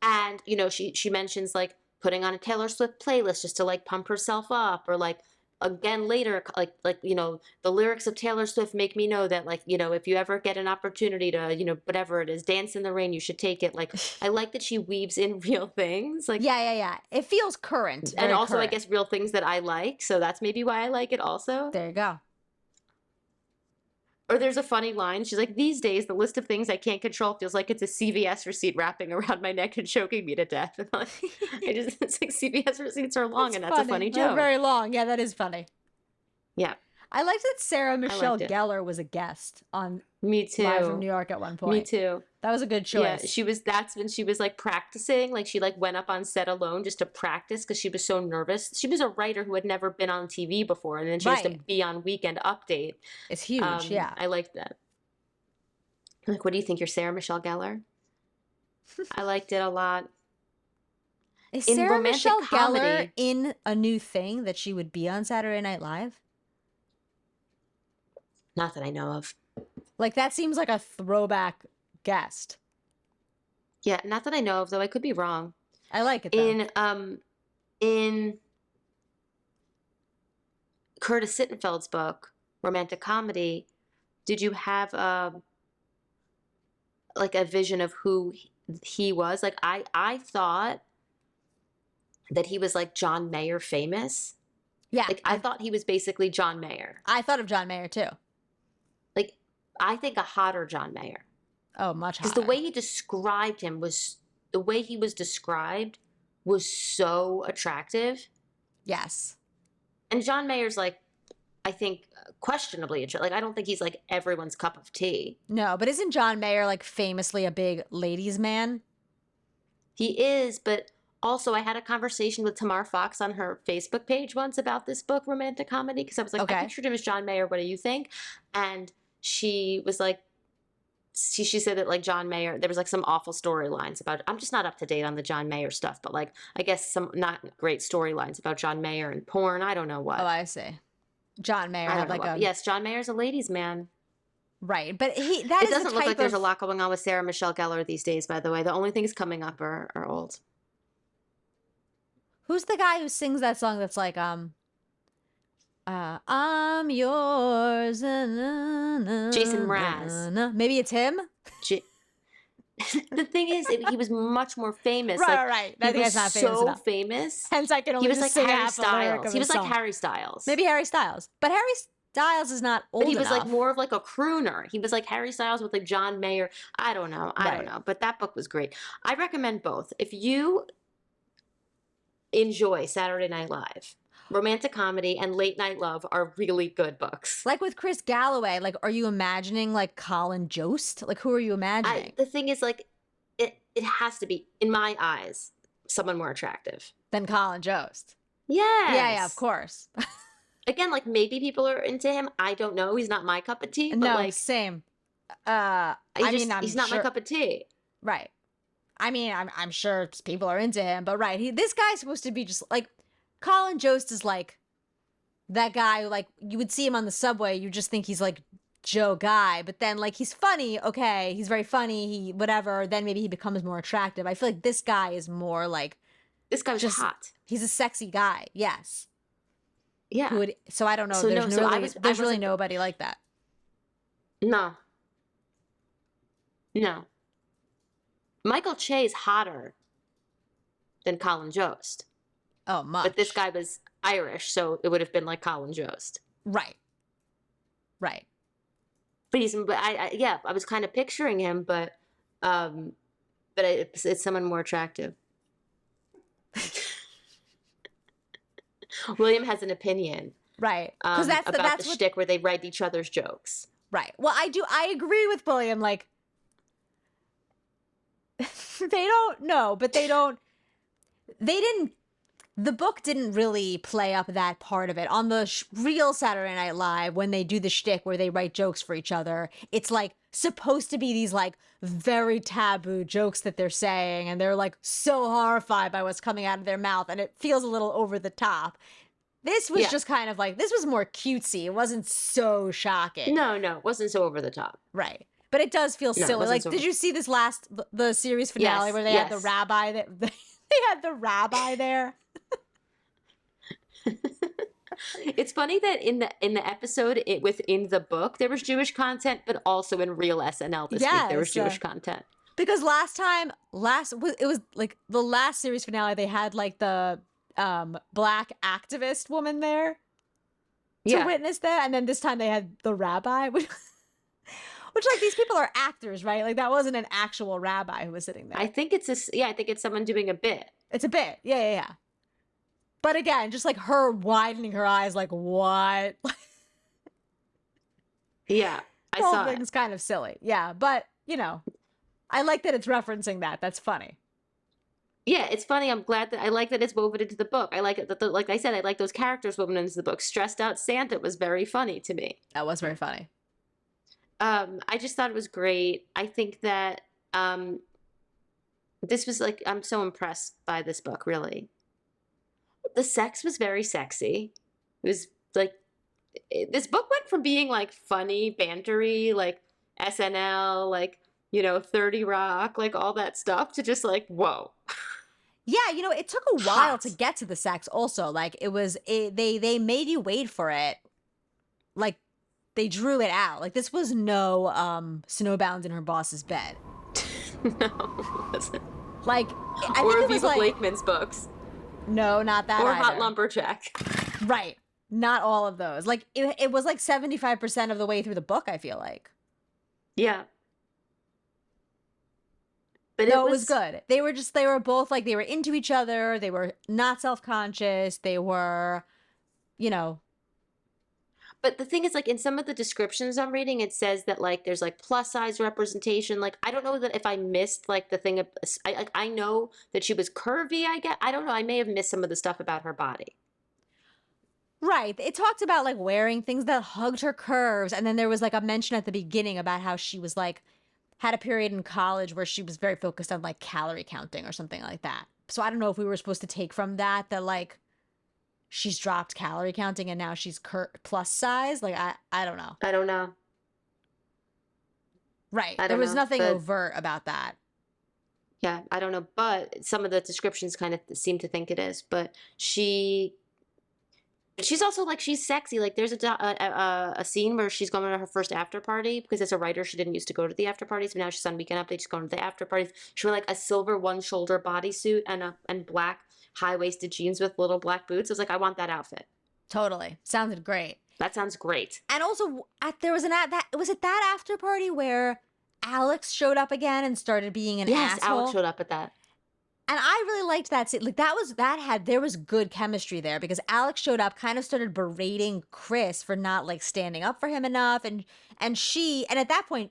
And she mentions like putting on a Taylor Swift playlist just to like pump herself up, or like again later like the lyrics of Taylor Swift make me know that like if you ever get an opportunity to whatever it is, dance in the rain, you should take it. Like I like that she weaves in real things. Like yeah, it feels current, and also current. I guess real things that I like, so that's maybe why I like it also. There you go. Or there's a funny line. She's like, these days, the list of things I can't control feels like it's a CVS receipt wrapping around my neck and choking me to death. And like, it's like CVS receipts are long, and that's a funny joke. They're very long. Yeah, that is funny. Yeah. I liked that Sarah Michelle Gellar was a guest on Me Too. Live from New York at one point. Me too. That was a good choice. Yeah, that's when she was like practicing. Like she like went up on set alone just to practice because she was so nervous. She was a writer who had never been on TV before, and then she has to be on Weekend Update. It's huge, yeah. I liked that. Like, what do you think? You're Sarah Michelle Gellar? I liked it a lot. Is Sarah Michelle Gellar in a new thing that she would be on Saturday Night Live? Not that I know of. Like, that seems like a throwback guest. Yeah, not that I know of, though. I could be wrong. I like it, though. In Curtis Sittenfeld's book, Romantic Comedy, did you have a vision of who he was? Like, I thought that he was like John Mayer famous. Yeah. Like, I thought he was basically John Mayer. I thought of John Mayer, too. Like, I think a hotter John Mayer. Oh, much hotter. Because the way he described him the way he was described was so attractive. Yes. And John Mayer's like, I think, questionably attractive. Like, I don't think he's like everyone's cup of tea. No, but isn't John Mayer like famously a big ladies' man? He is, but also I had a conversation with Tamar Fox on her Facebook page once about this book, Romantic Comedy, because I was like, I pictured him as John Mayer. What do you think? And she was like, she said that like John Mayer, there was like some awful storylines about, I'm just not up to date on the John Mayer stuff, but like, I guess some not great storylines about John Mayer and porn. I don't know what. Oh, I see. John Mayer had like a... Yes, John Mayer's a ladies' man. Right, but it doesn't look like there's a lot going on with Sarah Michelle Gellar these days, by the way. The only things coming up are old. Who's the guy who sings that song that's like, I'm yours. Jason Mraz. Maybe it's him? The thing is, he was much more famous. Right. He was not famous so famous. Hence, I can only he was like sing Harry half Styles. Of he was like song. Harry Styles. Maybe Harry Styles. But Styles is not old But he was like enough. more of like a crooner. He was like Harry Styles with like John Mayer. I don't know. But that book was great. I recommend both. If you enjoy Saturday Night Live, romantic comedy and late night love are really good books. Like with Chris Galloway, like, are you imagining like Colin Jost? Like, who are you imagining? The thing is, like, it has to be, in my eyes, someone more attractive Than Colin Jost. Yes. Yeah, of course. Again, like, maybe people are into him. I don't know. He's not my cup of tea. But no, like, same. he's not my cup of tea. Right. I mean, I'm sure people are into him, but right. This guy's supposed to be just like, Colin Jost is like that guy who, like, you would see him on the subway, you just think he's like Joe Guy, but then like he's funny, okay, he's very funny, he whatever, then maybe he becomes more attractive. I feel like this guy is more like, this guy was just hot. He's a sexy guy, yes. Yeah. So I don't know. So there's really nobody like that. No. Michael Che's hotter than Colin Jost. Oh, much. But this guy was Irish, so it would have been like Colin Jost. Right. But I was kind of picturing him, but it's someone more attractive. William has an opinion. Right. Because that's the shtick where they write each other's jokes. Right. Well, I agree with William. Like, the book didn't really play up that part of it. On the real Saturday Night Live, when they do the shtick where they write jokes for each other, it's like supposed to be these like very taboo jokes that they're saying, and they're like so horrified by what's coming out of their mouth, and it feels a little over the top. This was just kind of like, this was more cutesy. It wasn't so shocking. No, it wasn't so over the top. Right. But it does feel silly. Like, did you see this the series finale where they had the rabbi they had the rabbi there? It's funny that in the episode within the book there was Jewish content, but also in real SNL this week there was Jewish content. Because it was like the last series finale, they had like the black activist woman there to witness that, and then this time they had the rabbi, which like, these people are actors, right? Like, that wasn't an actual rabbi who was sitting there. I think it's I think it's someone doing a bit. It's a bit, yeah. But again, just like her widening her eyes, like, what? Yeah, I saw it. The whole thing's kind of silly, yeah. But I like that it's referencing that. That's funny. Yeah, it's funny. I'm glad that I like that it's woven into the book. I like it that, like I said, I like those characters woven into the book. Stressed out Santa was very funny to me. That was very funny. I just thought it was great. I think that this was like, I'm so impressed by this book, really. The sex was very sexy. It was like, this book went from being like funny, bantery, like SNL, like, 30 Rock, like all that stuff, to just like, whoa. Yeah, it took a while to get to the sex also. Like, they made you wait for it. Like, they drew it out. Like, this was no Snowbound in her boss's bed. No, it wasn't. Like, I or think it was Viva like Blakeman's books. No, not that or either. Hot Lumberjack. Right. Not all of those. Like, it was like 75% of the way through the book, I feel like. Yeah. But no, it was good. They were both like, they were into each other. They were not self-conscious. They were, But the thing is, like, in some of the descriptions I'm reading, it says that, like, there's, like, plus-size representation. Like, I don't know that if I missed, like, the thing of... I know that she was curvy, I guess. I don't know. I may have missed some of the stuff about her body. Right. It talked about, like, wearing things that hugged her curves. And then there was, like, a mention at the beginning about how she was, like, had a period in college where she was very focused on, like, calorie counting or something like that. So I don't know if we were supposed to take from that, like... she's dropped calorie counting and now she's plus size. Like, I don't know. I don't know. Right. There was nothing overt about that. Yeah, I don't know. But some of the descriptions kind of seem to think it is. But she's also, like, she's sexy. Like, there's a scene where she's going to her first after party, because as a writer, she didn't used to go to the after parties, but now she's on Weekend Update. She's going to the after parties. She wore, like, a silver one-shoulder bodysuit and black high-waisted jeans with little black boots. I was like, I want that outfit. Totally. Sounded great. That sounds great. And also, there was was it that after party where Alex showed up again and started being an Yes, asshole? Alex showed up at that. And I really liked that scene. Like there was good chemistry there because Alex showed up, kind of started berating Chris for not like standing up for him enough, and at that point,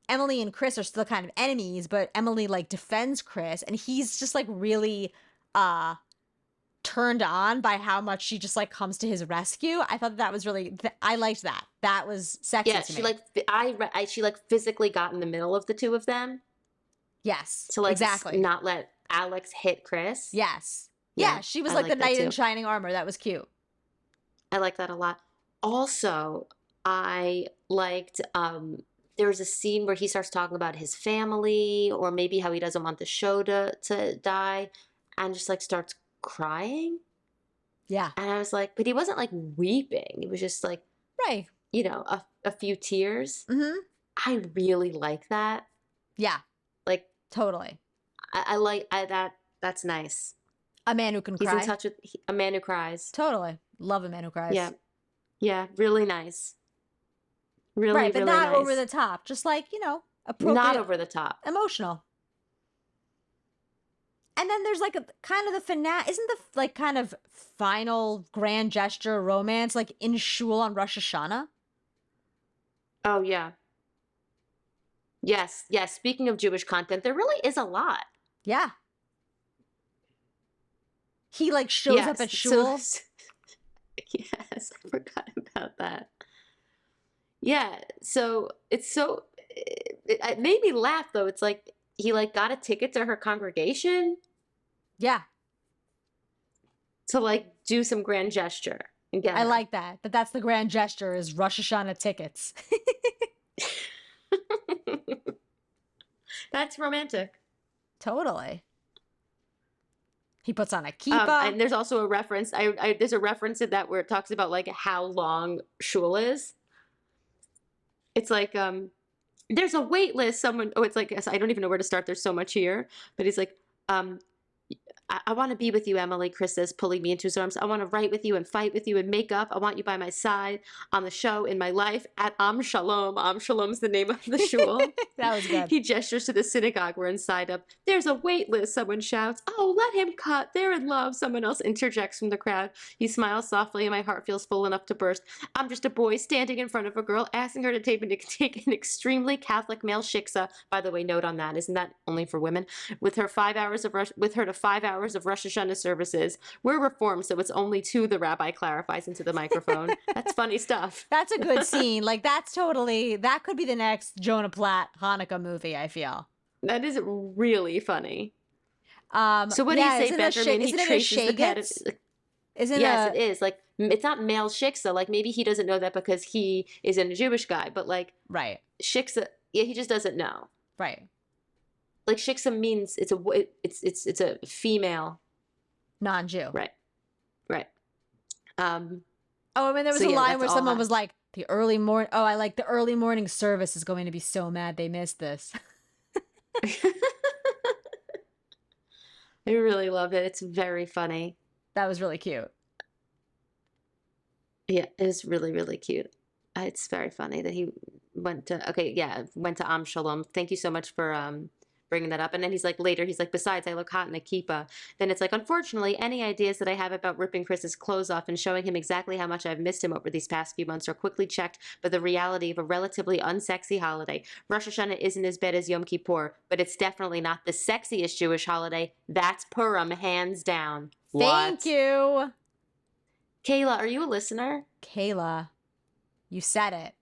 Emily and Chris are still kind of enemies, but Emily like defends Chris, and he's just like really turned on by how much she just like comes to his rescue. I thought that was really, I liked that. That was sexy. Yeah, to she me. she like physically got in the middle of the two of them. Yes, To like exactly. not let Alex hit Chris. Yes. Yeah, she was like the knight in shining armor. That was cute. I like that a lot. Also, I liked there was a scene where he starts talking about his family or maybe how he doesn't want the show to die and just like starts crying. Yeah. And I was like, but he wasn't like weeping. It was just like, right, you know, a few tears. Mm-hmm. I really like that. Yeah. Like, totally. I like that. That's nice. A man who can cry. He's in touch with a man who cries. Totally. Love a man who cries. Yeah. Yeah. Really nice. Really, right, but really not nice. over the top. Just like, you know, appropriate. Not over the top. Emotional. And then there's like a kind of the finale. Isn't the like kind of final grand gesture romance like in shul on Rosh Hashanah? Oh, yeah. Yes. Yes. Speaking of Jewish content, there really is a lot. Yeah. He like shows up at shul. Yes, I forgot about that. Yeah, so it made me laugh though. It's like he like got a ticket to her congregation. Yeah. To like do some grand gesture. Again. I like that. That's the grand gesture is Rosh Hashanah tickets. That's romantic. Totally. He puts on a kippah. And there's also a reference. There's a reference to that where it talks about like how long shul is. It's like there's a wait list. It's like I don't even know where to start. There's so much here, but he's like I want to be with you, Emily, Chris says, pulling me into his arms. I want to write with you and fight with you and make up. I want you by my side on the show, in my life, at Am Shalom. Am Shalom's the name of the shul. That was good. He gestures to the synagogue we're inside of. There's a wait list, someone shouts. Oh, let him cut. They're in love, someone else interjects from the crowd. He smiles softly and my heart feels full enough to burst. I'm just a boy standing in front of a girl, asking her to take an extremely Catholic male shiksa. By the way, note on that. Isn't that only for women? With her to 5 hours of Rosh Hashanah services. We're reformed, so it's only 2, the rabbi clarifies into the microphone. That's funny stuff. That's a good scene. Like, that could be the next Jonah Platt Hanukkah movie, I feel. That is really funny. So what do you say, Benjamin? He traces the pattern. Yes, it is. Like, it's not male shiksa. Like, maybe he doesn't know that because he isn't a Jewish guy, but like, right. Shiksa, yeah, he just doesn't know. Right. Like shiksa means it's a female non-Jew. Right. I mean, there was a line where someone was like, I like the early morning service is going to be so mad they missed this. I really love it. It's very funny. That was really cute. Yeah, it was really, really cute. It's very funny that he went to Am Shalom. Thank you so much for bringing that up. And then later he's like, besides, I look hot in a kippah. Then it's like, unfortunately, any ideas that I have about ripping Chris's clothes off and showing him exactly how much I've missed him over these past few months are quickly checked by the reality of a relatively unsexy holiday. Rosh Hashanah isn't as bad as Yom Kippur, but it's definitely not the sexiest Jewish holiday. That's Purim, hands down. Thank you. Chayla, are you a listener? Chayla, you said it.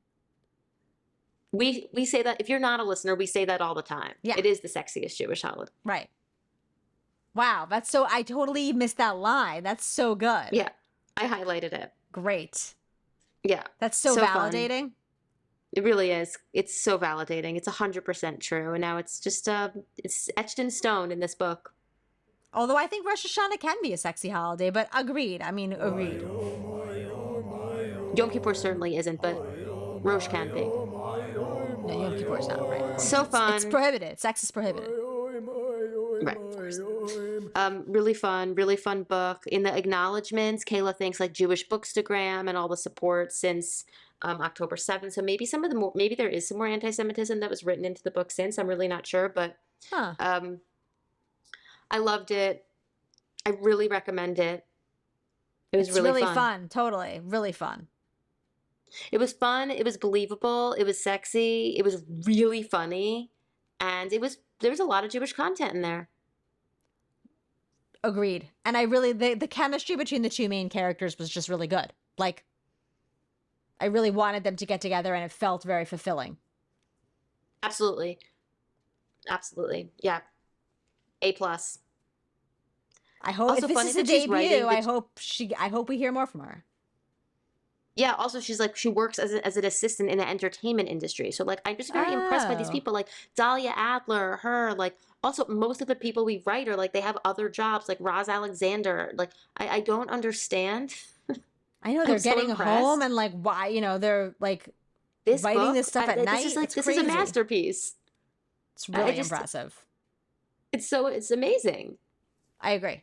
We say that if you're not a listener, we say that all the time. Yeah. It is the sexiest Jewish holiday. Right. Wow, I totally missed that line. That's so good. Yeah, I highlighted it. Great. Yeah. That's so validating. Fun. It really is. It's so validating. It's 100% true. And now it's just, it's etched in stone in this book. Although I think Rosh Hashanah can be a sexy holiday, but agreed. I mean, agreed. Yom Kippur certainly isn't, but Rosh can be. No, Yom Kippur is not, right? So fun. It's prohibited. Sex is prohibited. Right, of course. Really fun book. In the acknowledgments, Kayla thanks like Jewish Bookstagram and all the support since October 7th. So maybe maybe there is some more anti-Semitism that was written into the book since. I'm really not sure, but I loved it. I really recommend it. It's really fun. Totally. Really fun. It was fun. It was believable. It was sexy. It was really funny. And there was a lot of Jewish content in there. Agreed. And I really, the chemistry between the two main characters was just really good. Like, I really wanted them to get together and it felt very fulfilling. Absolutely. Yeah. A+. I hope also if this is a debut, I hope we hear more from her. Yeah, also she works as an assistant in the entertainment industry. So like I'm just very impressed by these people like Dahlia Adler, her, like also most of the people we write are like they have other jobs like Roz Alexander. Like I don't understand. I know they're getting home and like why, they're like writing this stuff at night. This is a masterpiece. It's really impressive. It's amazing. I agree.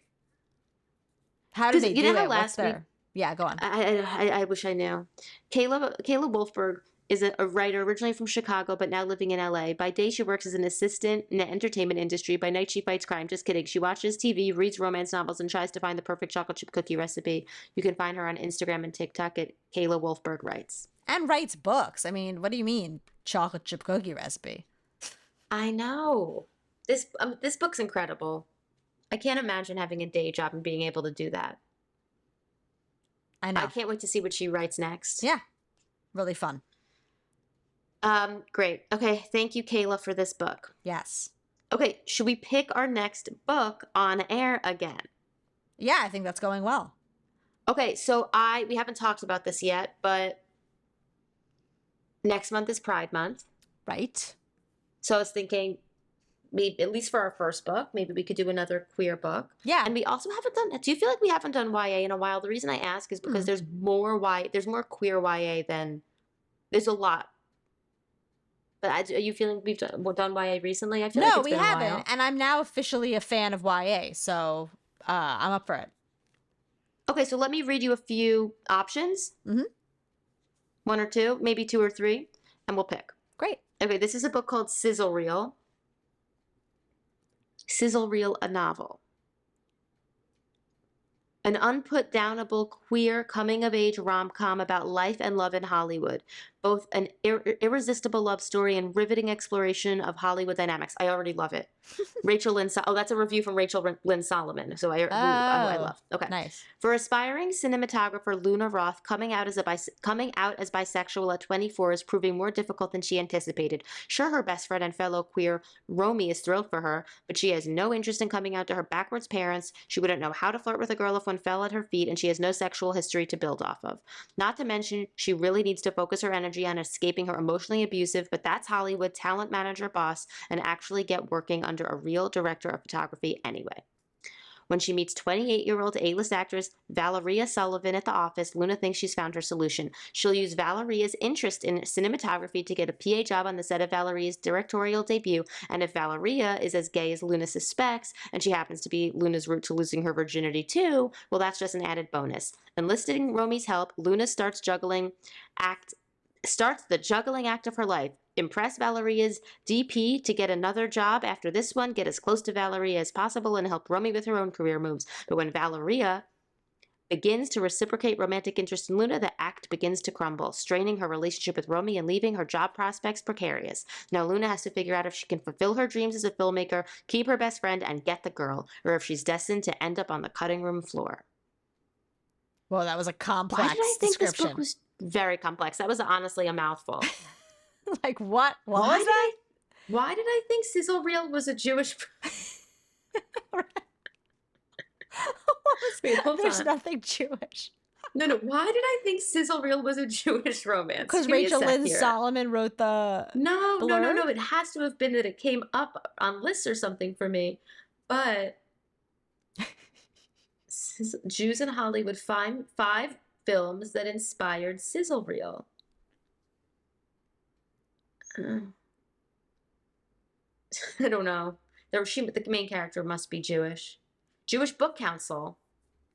How do they do it? Last week? Yeah, go on. I wish I knew. Chayla Wolfberg is a writer originally from Chicago, but now living in LA. By day, she works as an assistant in the entertainment industry. By night, she fights crime. Just kidding. She watches TV, reads romance novels, and tries to find the perfect chocolate chip cookie recipe. You can find her on Instagram and TikTok at Chayla Wolfberg Writes. And writes books. I mean, what do you mean, chocolate chip cookie recipe? I know. This book's incredible. I can't imagine having a day job and being able to do that. I know. I can't wait to see what she writes next. Yeah. Really fun. Great. Okay. Thank you, Kayla, for this book. Yes. Okay. Should we pick our next book on air again? Yeah, I think that's going well. Okay. So we haven't talked about this yet, but next month is Pride Month. Right. So I was thinking, maybe at least for our first book, maybe we could do another queer book. Yeah. And we also haven't done, do you feel like we haven't done YA in a while? The reason I ask is because there's more queer YA than, there's a lot. But are you feeling we've done YA recently? I feel like it's been a while. No, we haven't. And I'm now officially a fan of YA. So I'm up for it. Okay, so let me read you a few options. Mm-hmm. One or two, maybe two or three, and we'll pick. Great. Okay, this is a book called Sizzle Reel. Sizzle Reel, a novel. An unput-downable queer coming-of-age rom-com about life and love in Hollywood. Both an irresistible love story and riveting exploration of Hollywood dynamics. I already love it. Rachel Lynn. Oh, that's a review from Rachel Lynn Solomon. So I love. Okay. Nice. For aspiring cinematographer Luna Roth, coming out as bisexual at 24 is proving more difficult than she anticipated. Sure, her best friend and fellow queer Romy is thrilled for her, but she has no interest in coming out to her backwards parents. She wouldn't know how to flirt with a girl if one fell at her feet, and she has no sexual history to build off of. Not to mention, she really needs to focus her energy on escaping her emotionally abusive, but that's Hollywood talent manager boss, and actually get working under a real director of photography anyway. When she meets 28-year-old A-list actress Valeria Sullivan at the office, Luna thinks she's found her solution. She'll use Valeria's interest in cinematography to get a PA job on the set of Valeria's directorial debut, and if Valeria is as gay as Luna suspects, and she happens to be Luna's route to losing her virginity too, well, that's just an added bonus. Enlisting Romy's help, Luna starts the juggling act of her life. Impress Valeria's DP to get another job after this one, get as close to Valeria as possible, and help Romy with her own career moves. But when Valeria begins to reciprocate romantic interest in Luna, the act begins to crumble, straining her relationship with Romy and leaving her job prospects precarious. Now Luna has to figure out if she can fulfill her dreams as a filmmaker, keep her best friend, and get the girl, or if she's destined to end up on the cutting room floor. Well, that was a complex Why did I think description. This book was very complex? That was honestly a mouthful. Like what? What was that? Why did I think Sizzle Reel was a Jewish? Wait, there's nothing Jewish. No. Why did I think Sizzle Reel was a Jewish romance? Because Rachel Lynn Solomon wrote the No. It has to have been that it came up on lists or something for me. But Jews in Hollywood, five films that inspired Sizzle Reel. I don't know. The main character must be Jewish. Jewish Book Council.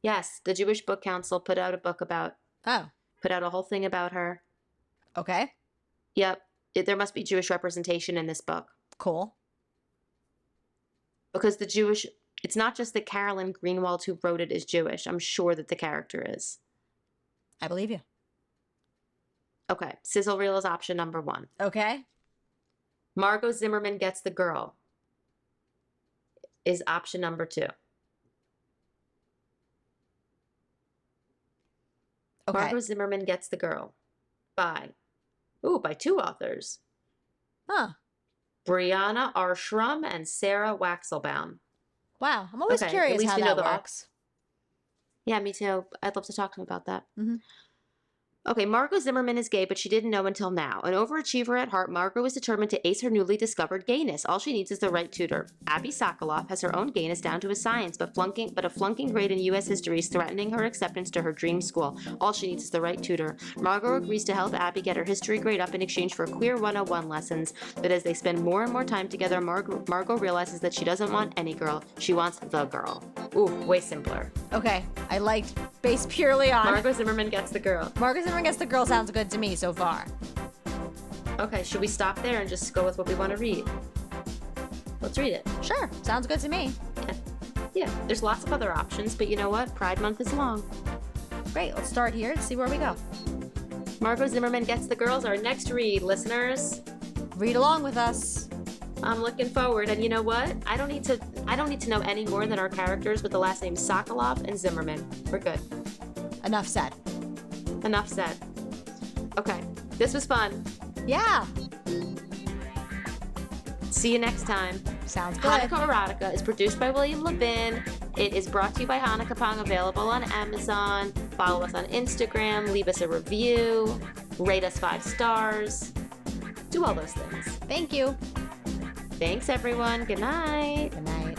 Yes, the Jewish Book Council put out a book about. Oh. Put out a whole thing about her. Okay. Yep. There must be Jewish representation in this book. Cool. Because it's not just that Carolyn Greenwald who wrote it is Jewish. I'm sure that the character is. I believe you. Okay. Sizzle reel is option number 1. Okay. Margot Zimmerman Gets the Girl is option number 2. Okay. Margot Zimmerman Gets the Girl by 2 authors. Huh. Brianna Arshram and Sarah Waxelbaum. Wow. I'm always curious how that works. Yeah, me too. I'd love to talk to him about that. Mm-hmm. Okay, Margot Zimmerman is gay, but she didn't know until now. An overachiever at heart, Margot is determined to ace her newly discovered gayness. All she needs is the right tutor. Abby Sokoloff has her own gayness down to a science, but a flunking grade in U.S. history is threatening her acceptance to her dream school. All she needs is the right tutor. Margot agrees to help Abby get her history grade up in exchange for Queer 101 lessons, but as they spend more and more time together, Margot realizes that she doesn't want any girl. She wants the girl. Ooh, way simpler. Okay, I liked based purely on... Margot Zimmerman Gets the Girl. Margot Zimmerman Gets the Girl sounds good to me so far. Okay, should we stop there and just go with what we want to read? Let's read it. Sure, sounds good to me. Yeah, there's lots of other options, but you know what? Pride Month is long. Great, let's start here and see where we go. Margot Zimmerman Gets the Girl's our next read, listeners. Read along with us. I'm looking forward, and you know what? I don't need to know any more than our characters with the last names Sokoloff and Zimmerman. We're good. Enough said. Enough said. Okay, this was fun. Yeah. See you next time. Sounds good. Hanukkah Erotica is produced by William Levin. It is brought to you by Hanukkah Pong, available on Amazon. Follow us on Instagram. Leave us a review. Rate us 5 stars. Do all those things. Thank you. Thanks, everyone. Good night. Good night.